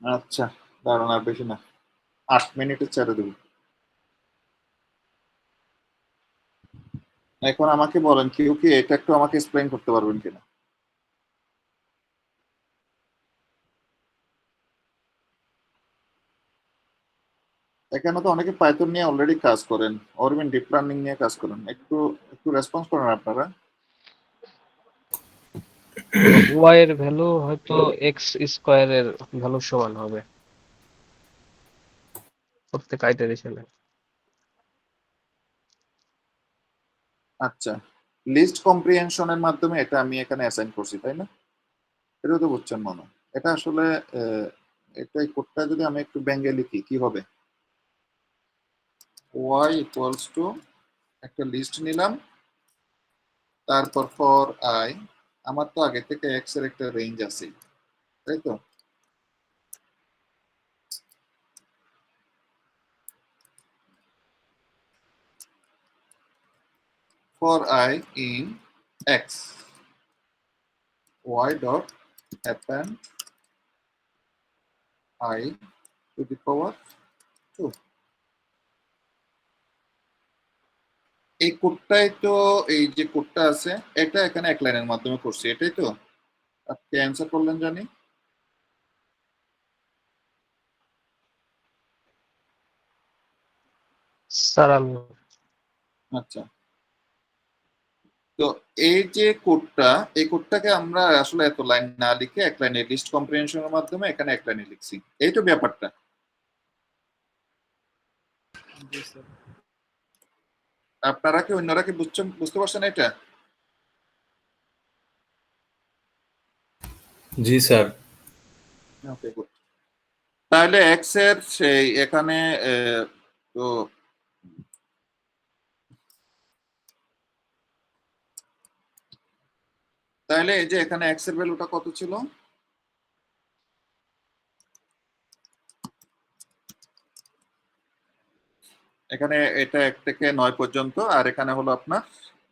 আচ্ছা, দাঁড়ান, আর বেশি না, 8 মিনিটে ছেড়ে দেব। এখন আমাকে বলেন, কেউ কি এটা একটু আমাকে এক্সপ্লেইন করতে পারবেন কিনা? এখানে তো অনেকে পাইথন নিয়ে অলরেডি কাজ করেন, অরবিন ডিপ লার্নিং নিয়ে কাজ করেন, একটু একটু রেসপন্স করেন আপনারা। ওয়াই এর ভ্যালু হয়তো এক্স স্কোয়ারের ভ্যালু সমান হবে প্রত্যেক আইটারেশনে। আচ্ছা, লিস্ট কম্প্রিহেনশনের মাধ্যমে এটা আমি এখানে অ্যাসাইন করছি, তাই না? এটা তো বুঝছেন মনে হয়। এটা আসলে এটা এই কোডটা যদি আমি একটু ব্যাঙ্গে লিখি কি হবে? y ইকুয়ালস টু একটা লিস্ট নিলাম, তারপর ফর আই, আমার তো আগে থেকে এক্স এর একটা রেঞ্জ আছে, তাই তো? For I in x, y dot append I to the power 2. এই কোডটাই তো, এই যে কোডটা আছে এটা এখানে এক লাইনের মাধ্যমে করছি, এটাই তো আপনি অ্যান্সার করলেন জানি। স্যার আমি আচ্ছা, তো এই যে কোডটা, এই কোডটাকে আমরা আসলে এত লাইন না লিখে এক লাইনে লিস্ট কম্প্রিহেনশনের মাধ্যমে এখানে এক লাইনে লিখছি, এই তো ব্যাপারটা। জি স্যার। আপনারা কি অন্যরা কি বুঝতে পারছেন এটা? জি স্যার। ওকে, গুড। তাহলে এক্স এর সেই এখানে তো তাহলে এই যে এখানে এক্স এর ভ্যালুটা কত ছিল? এখানে এটা 1 থেকে 9 পর্যন্ত, আর এখানে হলো আপনার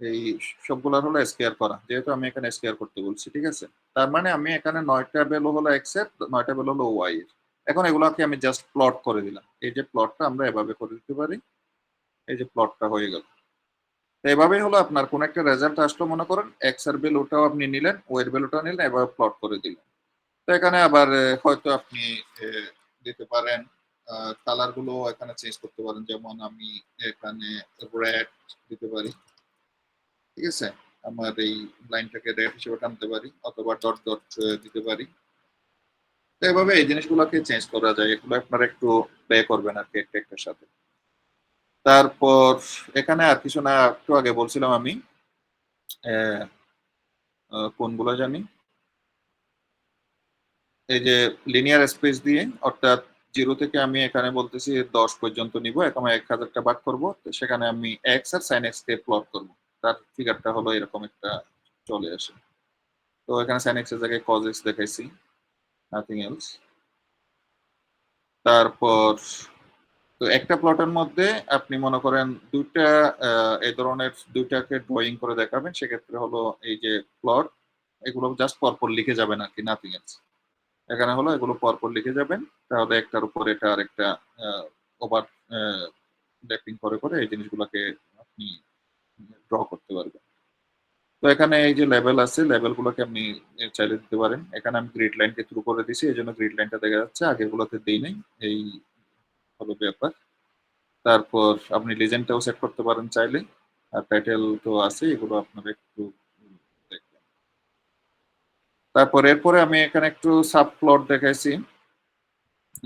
এই সবগুলোর হলো স্কয়ার করা, যেহেতু আমি এখানে স্কয়ার করতে বলছি, ঠিক আছে? তার মানে আমি এখানে 9টা ভ্যালু হলো এক্স এর, 9টা ভ্যালু হলো ওয়াই এর। এখন এগুলোকে আমি জাস্ট প্লট করে দিলাম, এই যে প্লটটা আমরা এভাবে করে দিতে পারি, এই যে প্লটটা হয়ে গেল। তো এভাবেই হলো আপনার কোন একটা রেজাল্ট আসলো, মনে করেন এক্স এর ভ্যালুটাও আপনি নিলেন, ওয়াই এর ভ্যালুটাও নিলেন, এভাবে প্লট করে দিলেন। তো এখানে আবার হয়তো আপনি দিতে পারেন কালার গুলো এখানে চেঞ্জ করতে পারেন, যেমন আমি এখানে রেড দিতে পারি, ঠিক আছে? আমার এই লাইনটাকে রেড হিসেবে টানতে পারি, অথবা ডট ডট দিতে পারি। তো এভাবে এই জিনিসগুলোকে চেঞ্জ করা যায়, এগুলো আপনারা একটু প্লে করবেন আর কি একটা একটার সাথে। তারপর এখানে আর কিছু না, একটু আগে বলছিলাম আমি কোনগুলো জানি, এই যে লিনিয়ার স্পেস দিয়ে, অর্থাৎ 0 থেকে আমি এখানে বলতেছি 10 পর্যন্ত নিব, এখন 1000টা ভাগ করব, তো সেখানে আমি এক্স আর সাইন এক্স কে প্লট করব, তার ফিগারটা হলো এরকম একটা চলে আসে। তো এখানে সাইন এক্স এর জায়গায় কজ এক্স দেখাইছি, নাথিং এলস। তারপর তো একটা প্লটের মধ্যে আপনি মনে করেন দুইটা এই ধরনের দুইটাকে ড্রয়িং করে দেখাবেন, সেক্ষেত্রে হলো এই যে প্লট, এগুলো জাস্ট পরপর লিখে যাবেন আর কি, নাথিং এলস। এখানে হলো এগুলো পরপর লিখে যাবেন, তাহলে একটার উপর এটা আরেকটা ওভার ল্যাপিং করে করে এই জিনিসগুলোকে আপনি ড্র করতে পারবেন। তো এখানে এই যে লেভেল আছে, লেভেলগুলোকে আপনি চাইলে দিতে পারেন। এখানে আমি গ্রিড লাইনকে থ্রু করে দিছি, এই জন্য গ্রিড লাইনটা দেখা যাচ্ছে, আগেরগুলোতে দিই নাই, এই হলো ব্যাপার। তারপর আপনি লিজেন্ডটাও সেট করতে পারেন চাইলে, আর টাইটেল তো আছে, এগুলো আপনারা একটু দেখবেন। তারপর এরপরে আমি এখানে একটু সাব প্লট দেখাইছি,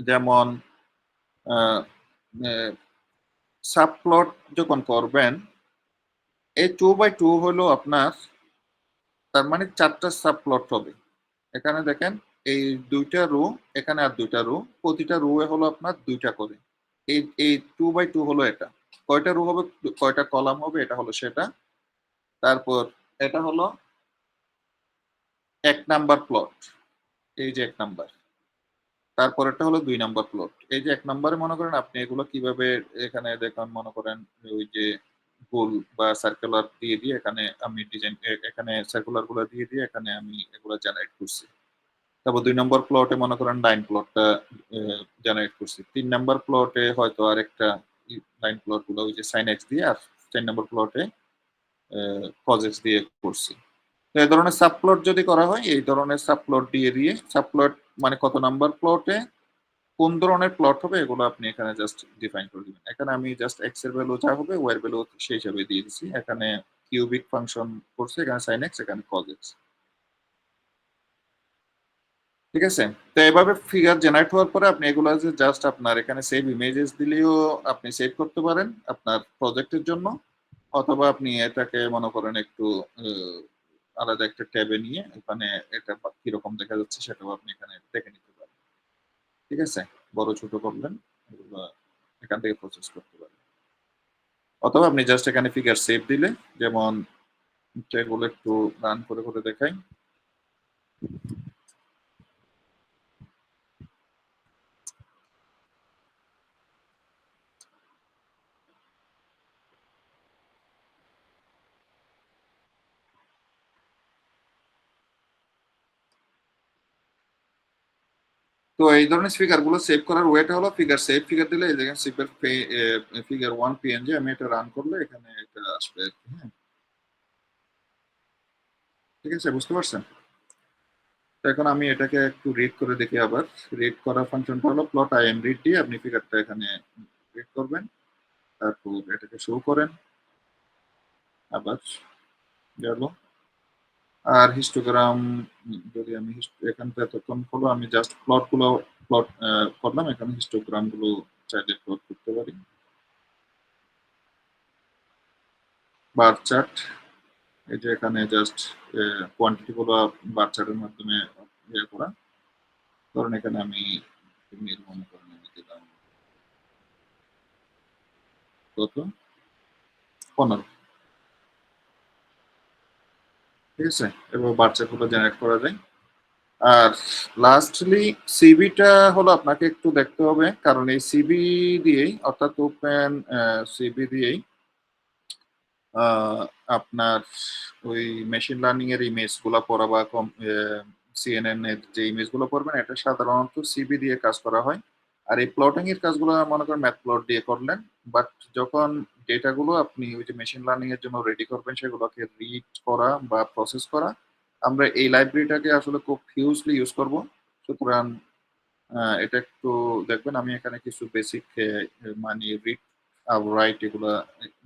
যেমন সাবপ্লট যখন করবেন, এই 2/2 হলো আপনার, তার মানে 4টা সাবপ্লট হবে। এখানে দেখেন এই 2টা রো, এখানে আর 2টা রো, প্রতিটা রো এ হলো আপনার 2টা করে। এই 2/2 হলো এটা, কয়টা রো হবে, কয়টা কলাম হবে, এটা হলো সেটা। তারপর এটা হলো 1 নাম্বার প্লট, এই যে 1 নাম্বার। তারপর এটা হলো 2 নাম্বার প্লট, এই যে 1 নাম্বারে মনে করেন আপনি এগুলো কিভাবে এখানে দেখেন, মনে করেন ওই যে গোল বা সার্কুলার দিয়ে এখানে আমি ডিজাইন এখানে সার্কুলার গুলো দিয়ে এখানে আমি এগুলো জেনারেট করছি। তারপর 2 নম্বর প্লটে মনে করেন লাইন প্লটটা জেনারেট করছি। 3 নম্বর প্লটে হয়তো আরেকটা লাইন প্লট গুলো ওই যে sin x দিয়ে, আর 4 নম্বর প্লটে cos x দিয়ে করছি। তো এই ধরনের সাবপ্লট যদি করা হয়, এই ধরনের সাবপ্লট দিয়ে সাবপ্লট মানে কত নাম্বার প্লটে কোন ধরনের প্লট হবে এগুলো আপনি এখানে জাস্ট ডিফাইন করে দিবেন। এখানে আমি জাস্ট x এর ভ্যালু যা হবে y এর ভ্যালু সেই হিসাবে দিয়ে দিচ্ছি। এখানে কিউবিক ফাংশন করছে, এখানে sin x, এখানে cos x। ঠিক আছে? তো এভাবে ফিগার জেনারেট হওয়ার পরে আপনি এগুলো জাস্ট আপনার এখানে সেভ ইমেজেস দিলেও আপনি সেভ করতে পারেন আপনার প্রজেক্টের জন্য, অথবা আপনি এটাকে মনে করেন একটু আলাদা একটা ট্যাবে নিয়ে ওখানে এটা কিরকম দেখা যাচ্ছে সেটাও আপনি এখানে দেখে নিতে পারেন। ঠিক আছে? বড় ছোট করলেন এগুলো এখান থেকে প্রসেস করতে পারেন, অথবা আপনি জাস্ট এখানে ফিগার সেভ দিলে, যেমন এগুলো একটু রান করে দেখাই। তো এই ধরনের ফিগার গুলো সেভ করার ওয়েটা হলো ফিগার সেভ ফিগার দিলে এই জায়গায় ফিগার 1 পিএনজি আমি এটা রান করলে এখানে এটা আসবে আর কি। হ্যাঁ, ঠিক আছে, বুঝতে পারছেন? তো এখন আমি এটাকে একটু রিড করে দেখি আবার। রিড করার ফাংশনটা হলো প্লট আই এম রিড দিয়ে আপনি ফিগারটা এখানে রিড করবেন, তারপর এটাকে শো করেন, আবার গেল। আর হিস্টোগ্রাম যদি আমি এখানটা এতক্ষণ হলো আমি জাস্ট প্লট করলাম, এখানে হিস্টোগ্রাম গুলো চাইলে প্লট করতে পারি। বার চার্ট, এই যে এখানে জাস্ট কোয়ান্টিটি গুলো বার চার্টের মাধ্যমে ইয়ে করা। ধরুন এখানে আমি মনে করেন আমি দিলাম কত 15। ঠিক আছে, এবার বার চার্ট গুলো জেনারেট করা যায়। আর লাস্টলি সিভিটা হলো আপনাকে একটু দেখতে হবে, কারণ এই সিভি দিয়েই অর্থাৎ ওপেন সিভি দিয়েই আপনার ওই মেশিন লার্নিং এর ইমেজ গুলো পড়া বা সিএনএন এর যে ইমেজ গুলো পড়বেন এটা সাধারণত সিভি দিয়ে কাজ করা হয়। আর এই প্লটিং এর কাজগুলো মনে করেন ম্যাথ প্লট দিয়ে করলেন, বাট যখন ডেটা গুলো আপনি ওই যে মেশিন লার্নিং এর জন্য রেডি করবেন সেগুলোকে রিড করা বা প্রসেস করা, আমরা এই লাইব্রেরিটাকে আসলে খুব হিউজলি ইউজ করব। সুতরাং এটা একটু দেখবেন, আমি এখানে কিছু বেসিক মানে রিড আর রাইট এগুলো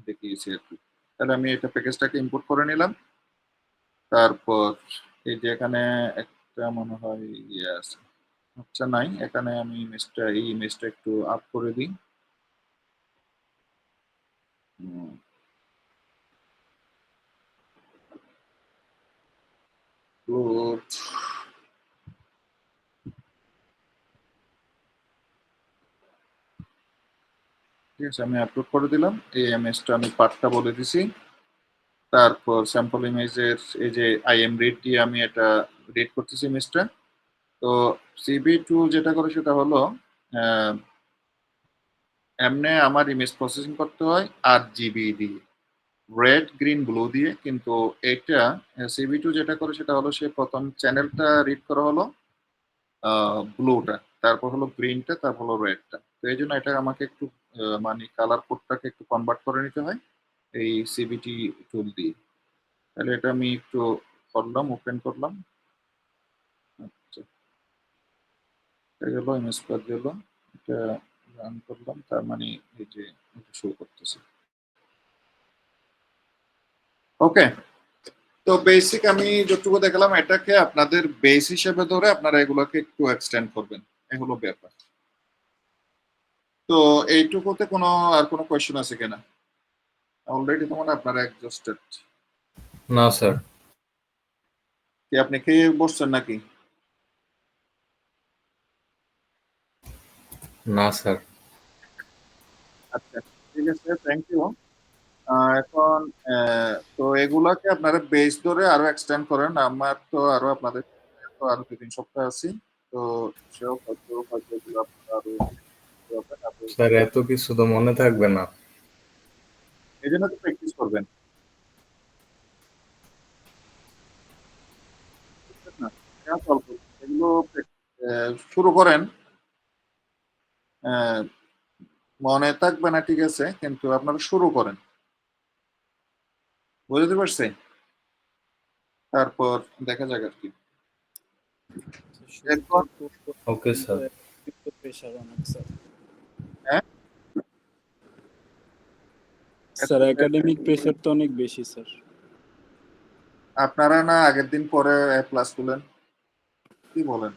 দেখিয়েছি আর কি। তাহলে আমি এটা প্যাকেজটাকে ইম্পোর্ট করে নিলাম। তারপর এই যে এখানে একটা মনে হয় ইয়ে আছে, আচ্ছা নাই, এখানে আমি এই ইমেজটা একটু আপ করে দিই। ঠিক আছে, আমি আপলোড করে দিলাম। এই ইমেজটা আমি পার্টটা বলে দিছি। তারপর স্যাম্পল ইমেজের এই যে আইএম রিড দিয়ে আমি এটা রিড করতেছি ইমেজটা। তো সিবি2 যেটা করে সেটা হলো এমনি আমার ইমেজ প্রসেসিং করতে হয় RGB দিয়ে, রেড গ্রিন ব্লু দিয়ে, কিন্তু এটা সিবি2 যেটা করে সেটা হলো সে প্রথম চ্যানেলটা রিড করা হলো ব্লুটা, তারপর হলো গ্রিনটা, তারপর হলো রেডটা। তো এই জন্য এটা আমাকে একটু মানে কালার কোডটাকে একটু কনভার্ট করে নিতে হয় এই সিবিটি টুল দিয়ে। তাহলে এটা আমি একটু করলাম, ওপেন করলাম, আচ্ছা গেল, ইমেজ পাথ গেল, এটা রান করলাম, তার মানে এই যে এটা শো করতেছে। ওকে, তো বেসিক আমি যতটুকু দেখলাম এটাকে আপনাদের বেস হিসেবে ধরে আপনারা এগুলোকে একটু এক্সটেন্ড করবেন, এগুলো ব্যাপার। তো এইটুকুতে আর কোনো কোয়েশ্চেন আছে কিনা? অলরেডি তো মানে আপনারা এক্সস্টেড। না স্যার। কি আপনি খেয়ে বসছেন নাকি? না স্যার। আচ্ছা, ঠিক আছে, থ্যাংক ইউ। এখন তো এগুলাকে আপনারা বেস ধরে আরো এক্সটেন্ড করেন। আমার তো আরো আপনাদের তো আরো 2-3 সপ্তাহ আছি, তো সেও হয়তো এগুলো আপনারা আরো স্যার এত কিছু তো মনে থাকবে না। এই জন্য তো প্র্যাকটিস করবেন, বুঝছেন না? কেন সলভ করবেন? এগুলো শুরু করেন। আহ, মনে থাকবে না ঠিক আছে, কিন্তু আপনারা শুরু করেন, বুঝতে পারছি? তারপর দেখা যাক আর কি। শুরুতে এরপর করবো, ওকে কিন্তু স্যার। একটু প্রেশার অনেক স্যার। হ্যাঁ, স্যার একাডেমিক প্রেশার তো অনেক বেশি স্যার। আপনারা না আগের দিন পরে ক্লাস তুলেন, কি বলেন?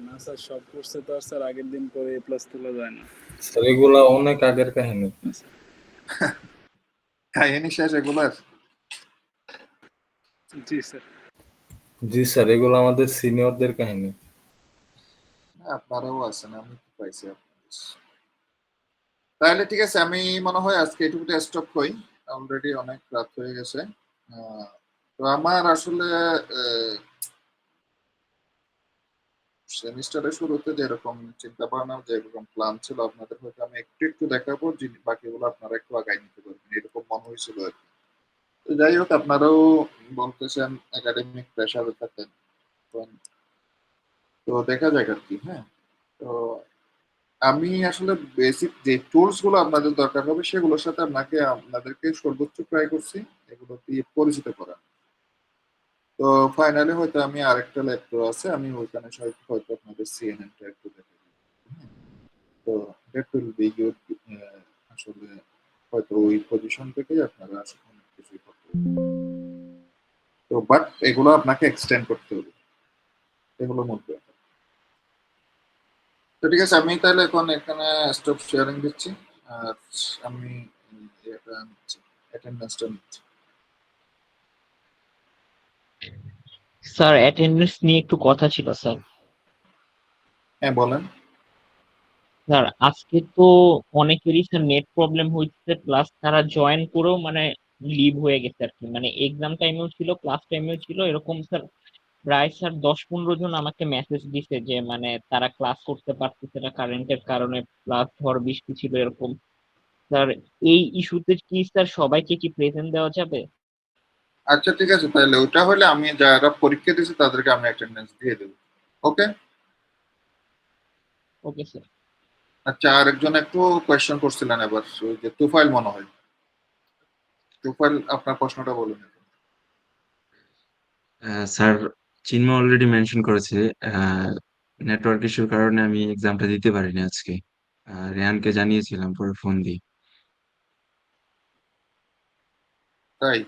না স্যার, সব কোর্সে তো আর স্যার আগের দিন পরে এ প্লাস তোলা যায় না। স্যার এগুলা অনেক আগের কাহিনী। কাহিনী শেষ এগুলার? জি স্যার। জি স্যার, এগুলো আমাদের সিনিয়রদের কাহিনী। আপনারাও আছেন, আমি কি পাইছি আপনাদের। তাহলে ঠিক আছে, আমি মনে হয় আজকে এটুকুতে স্টপ করি, অলরেডি অনেক রাত হয়ে গেছে। আহ, তো আমার আসলে সেমিস্টারের শুরুতে যেরকম চিন্তা ভাবনা, যেরকম প্ল্যান ছিল আপনাদের, হয়তো আমি একটু একটু দেখাবো, বাকিগুলো আপনারা একটু আগায় নিতে পারবেন, এরকম মনে হয়েছিল আর কি। তো যাই হোক, আপনারাও বলতেছেন একাডেমিক প্রেশারে থাকেন, তো দেখা যাক আর কি। হ্যাঁ, তো আমি আসলে বেসিক যে টুলস গুলো আপনাদের দরকার হবে সেগুলোর সাথে আপনাদেরকে সর্বোচ্চ ট্রাই করছি এগুলো দিয়ে পরিচিত করা। তো ফাইনালি হয়তো আমি আরেকটা ল্যাপটপ আছে, আমি ওইখানে হয়তো আপনাদের সিএনএন টা একটু দেখে দিই। হ্যাঁ, তো দ্যাট উইল বি গুড। আসলে হয়তো ওই পজিশন থেকেই আপনারা আসলে অনেক কিছুই করতে পারবেন। তো বাট এগুলো আপনাকে এক্সটেন্ড করতে হবে, এগুলো মধ্যে। তো ঠিক আছে, আমি তাহলে এখন এখানে স্টপ শেয়ারিং দিচ্ছি, আর আমি এটা অ্যাটেন্ডেন্সটা নিচ্ছি। স্যার অ্যাটেন্ডেন্স নিয়ে একটু কথা ছিল স্যার। হ্যাঁ বলেন। স্যার আজকে তো অনেকেরই স্যার নেট প্রবলেম হচ্ছে, প্লাস তারা জয়েন করেও মানে লিভ হয়ে গেছে আর কি, মানে এক্সাম টাইমেও ছিল ক্লাস টাইমেও ছিল এরকম স্যার। প্রায় স্যার 10-15 জন আমাকে মেসেজ দিছে যে মানে তারা ক্লাস করতে পারতেছে না কারেন্টের কারণে, প্লাস ঝড় বৃষ্টি ছিল এরকম। স্যার এই ইস্যুতে কি স্যার সবাইকে কি প্রেজেন্ট দেওয়া যাবে? আচ্ছা ঠিক আছে, তাহলে ওটা হলে আমি যারা পরীক্ষা দিয়েছে তাদেরকে আমি অ্যাটেন্ডেন্স দিয়ে দেবো। ওকে। Okay sir. আচ্ছা, আরেকজন একটু কোয়েশ্চেন করছিলেন এবার, ওই যে তুফাইল মনে হয়। তুফাইল, আপনার প্রশ্নটা বলুন। স্যার, চিন্ময় অলরেডি মেনশন করেছে, নেটওয়ার্ক ইস্যুর কারণে আমি এক্সামটা দিতে পারিনি আজকে। রেহানকে জানিয়েছিলাম পরে ফোন দিয়ে। তাই?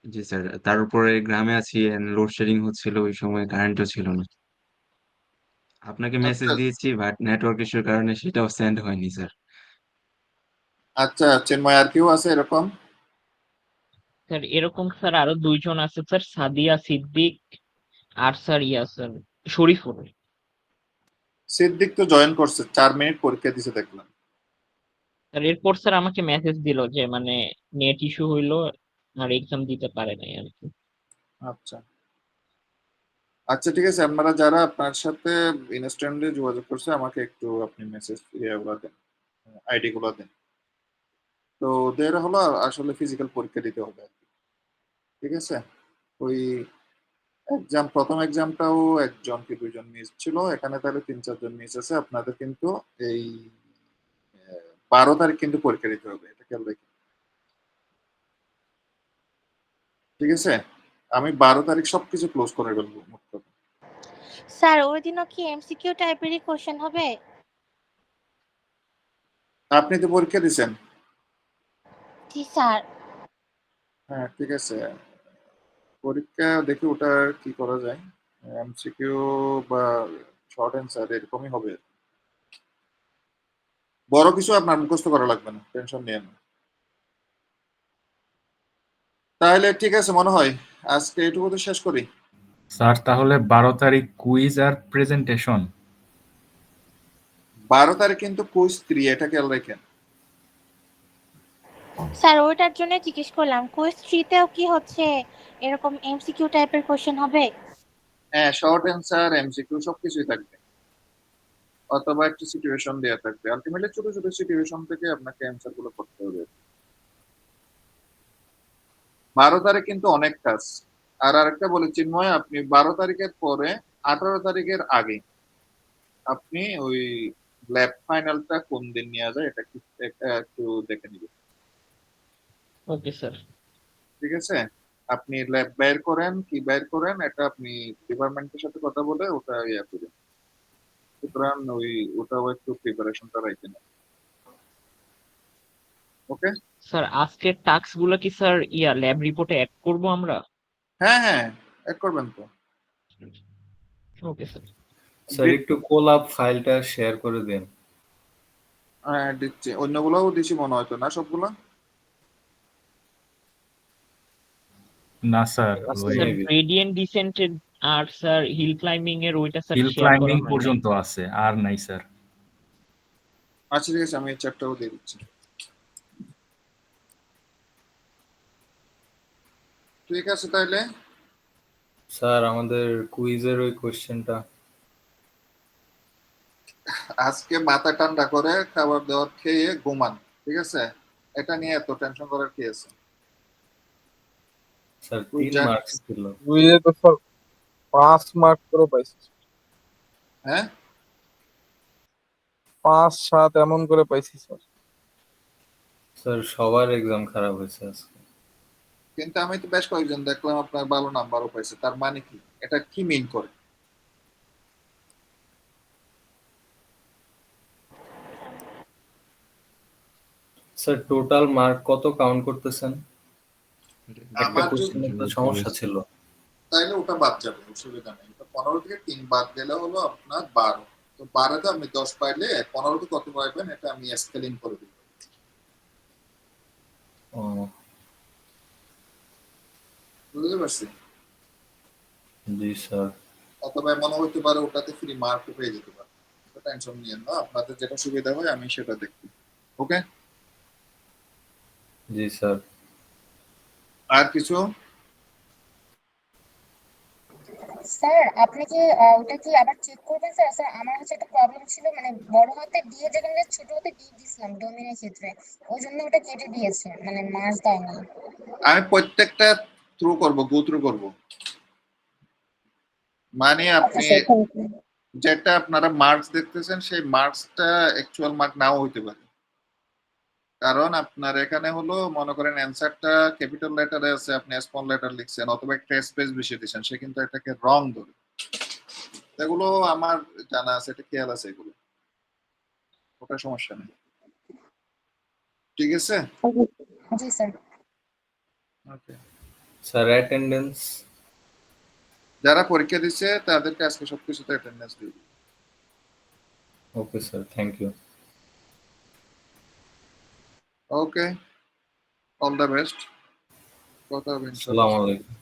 জি স্যার, তার উপরে গ্রামে আছি, লোডশেডিং হচ্ছিল, ওই সময় কারেন্টও ছিল না। আপনাকে মেসেজ আচ্ছা দিয়েছি, বাট নেটওয়ার্ক ইস্যুর কারণে সেটাও সেন্ড হয়নি স্যার। আচ্ছা, চেন্ময় আর কেউ আছে এরকম? স্যার এরকম স্যার আরো 2 জন আছে স্যার, সাদিয়া সিদ্দিক আর স্যার ইয়া স্যার শরীফুল। সিদ্দিক তো জয়েন করছে, 4 মিনিট পরীক্ষা দিছে দেখলাম। স্যার এরপর স্যার আমাকে মেসেজ দিল যে মানে নেট ইস্যু হইলো আর এক্সাম দিতে পারে নাই আর কি। আচ্ছা আচ্ছা, ঠিক আছে, আপনারা যারা আপনার সাথে ইনস্ট্যান্টলি যোগাযোগ করছে আমাকে একটু আপনি মেসেজ ইয়েগুলো দেন, আইডি গুলো দেন। তো ওদের হলো আসলে ফিজিক্যাল পরীক্ষা দিতে হবে আর কি। ঠিক আছে, ওই প্রথম এক্সামটাও একজন কি দুইজন মিস ছিল, এখানে তাহলে 3-4 জন মিস আছে আপনাদের, কিন্তু এই 12 তারিখ কিন্তু পরীক্ষা দিতে হবে, এটা খেয়াল রাখি। ঠিক আছে, আমি 12 তারিখ সবকিছু ক্লোজ করে ফেলবো মোট কথা। স্যার ওই দিনও কি এমসিকিউ টাইপেরই কোশ্চেন হবে? আপনি তো পরীক্ষা দিছেন। জি স্যার। হ্যাঁ ঠিক আছে, পরীক্ষা দেখি ওটা কি করা যায়, এমসিকিউ বা শর্ট অ্যান্সার এরকমই হবে। বড় কিছু আপনার মুখস্থ করা লাগবে না, টেনশন নিয়ে না। তাহলে ঠিক আছে, মনে হয় আজকে এটুকু তো শেষ করি। স্যার তাহলে 12 তারিখ কুইজ আর প্রেজেন্টেশন। 12 তারিখ কিন্তু কুইজ 3, এটা খেয়াল রাখেন। স্যার ওইটার জন্য জিজ্ঞেস করলাম, কুইজ 3তেও কি হচ্ছে এরকম এমসিকিউ টাইপের কোশ্চেন হবে? হ্যাঁ, শর্ট অ্যান্সার এমসিকিউ সবকিছুই থাকবে। অথবা একটা সিচুয়েশন দেওয়া থাকবে। আলটিমেটলি ছোট ছোট সিচুয়েশন থেকে আপনাকে অ্যান্সার গুলো করতে হবে। 12 তারিখ কিন্তু অনেক কাজ। আর আরেকটা বলি চিন্ময়, আপনি 12 তারিখের পরে 18 তারিখের আগে আপনি ওই ল্যাব ফাইনালটা কোন দিন নেওয়া যায় এটা একটু দেখে নিবেন। Okay sir. ঠিক আছে, আপনি ল্যাব বের করেন কি বের করেন এটা আপনি ডিপার্টমেন্টের সাথে কথা বলে ওটা ইয়া করেন। সুতরাং ওটাও একটু প্রিপারেশনটা রাখেন। ওকে। স্যার আজকের টাস্ক গুলো কি স্যার ল্যাব রিপোর্টে অ্যাড করব আমরা? হ্যাঁ হ্যাঁ, অ্যাড করবেন তো। Okay sir. স্যার একটু কোলাব ফাইলটা শেয়ার করে দেন। হ্যাঁ দিচ্ছি, অন্যগুলোও দিচ্ছি মনে হয়তো না সবগুলো। না স্যার, ওই স্যার গ্রেডিয়েন্ট ডিসেন্টের আর স্যার হিল ক্লাইম্বিং এর ওইটা স্যার হিল শেয়ার করা ক্লাইম্বিং হয় নাই। পর্যন্ত আছে, আর নাই স্যার। আচ্ছা ঠিক আছে, আমি এই চ্যাপ্টারও দিয়ে দিচ্ছি। ঠিক আছে তাহলে স্যার আমাদের কুইজের ওই কোশ্চেনটা আজকে মাথা ঠান্ডা করে খাবার দাবার খেয়ে ঘুমান। ঠিক আছে, এটা নিয়ে এত টেনশন করার কি আছে? স্যার তুই 3 যা- মার্কস ছিল। বুঝলে তো স্যার 5 মার্ক করে পাইছি, হ্যাঁ 5-7 এমন করে পাইছি স্যার। স্যার সবার এক্সাম খারাপ হয়েছে আজকে। কিন্তু আমি তো বেশ কয়েকজন দেখলাম আপনার ভালো নাম্বারও পাইছে, তার মানে কি এটা কি মিন করে? স্যার টোটাল মার্ক কত কাউন্ট করতেছেন? একটা আমার কোশ্চেনে তো সমস্যা ছিল। তাইলে ওটা বাদ যাবে, অসুবিধা নেই। 15 থেকে 3 বাদ দিলে হলো আপনার 12। তো 12 তে আপনি 10 পাইলে 15 তে কত পাইবেন এটা আমি স্কেলিং করে দিব। ও বুঝতে পারছি? জি স্যার। অথবা এমন হইতে পারে ওটাতে ফ্রি মার্ক পেয়ে যেতে পারে। তো টেনশন নিয়েন না, আপনাদের যেটা সুবিধা হয় আমি সেটা দেখব। ওকে। জি স্যার। আর কিছু? স্যার আপনি কি ওটা কি আবার চেক করবেন স্যার? স্যার আমার হচ্ছে একটা প্রবলেম ছিল, মানে বড় হাতে ডি এর জায়গায় ছোট হাতে ডি দিছিলাম ডোমিনের ক্ষেত্রে, ওই জন্য ওটা কেটে দিয়েছে, মানে মার্কস দেয়নি। আমি প্রত্যেকটা থ্রু করব, গো থ্রু করব। মানে আপনি যেটা আপনারা মার্কস দেখতেছেন সেই মার্কসটা অ্যাকচুয়াল মার্ক নাও হইতে পারে। কারণ আপনার এখানে হলো মনে করেন অ্যানসারটা ক্যাপিটাল লেটারে আছে, আপনি স্মল লেটার লিখছেন অথবা একটা স্পেস বেশি দিয়েছেন, সে কিন্তু এটাকে রং ধরে। এগুলো আমার জানা আছে, এটা খেয়াল আছে, এগুলো ওটা সমস্যা নেই। ঠিক আছে। জি স্যার। ওকে। স্যার অ্যাটেন্ডেন্স যারা পরীক্ষা দিচ্ছে তাদেরকে আজকে সবকিছুতে অ্যাটেন্ডেন্স দিব। Okay sir, thank you. Okay, all the best. কথা হবে ইনশাআল্লাহ। আসসালামু আলাইকুম।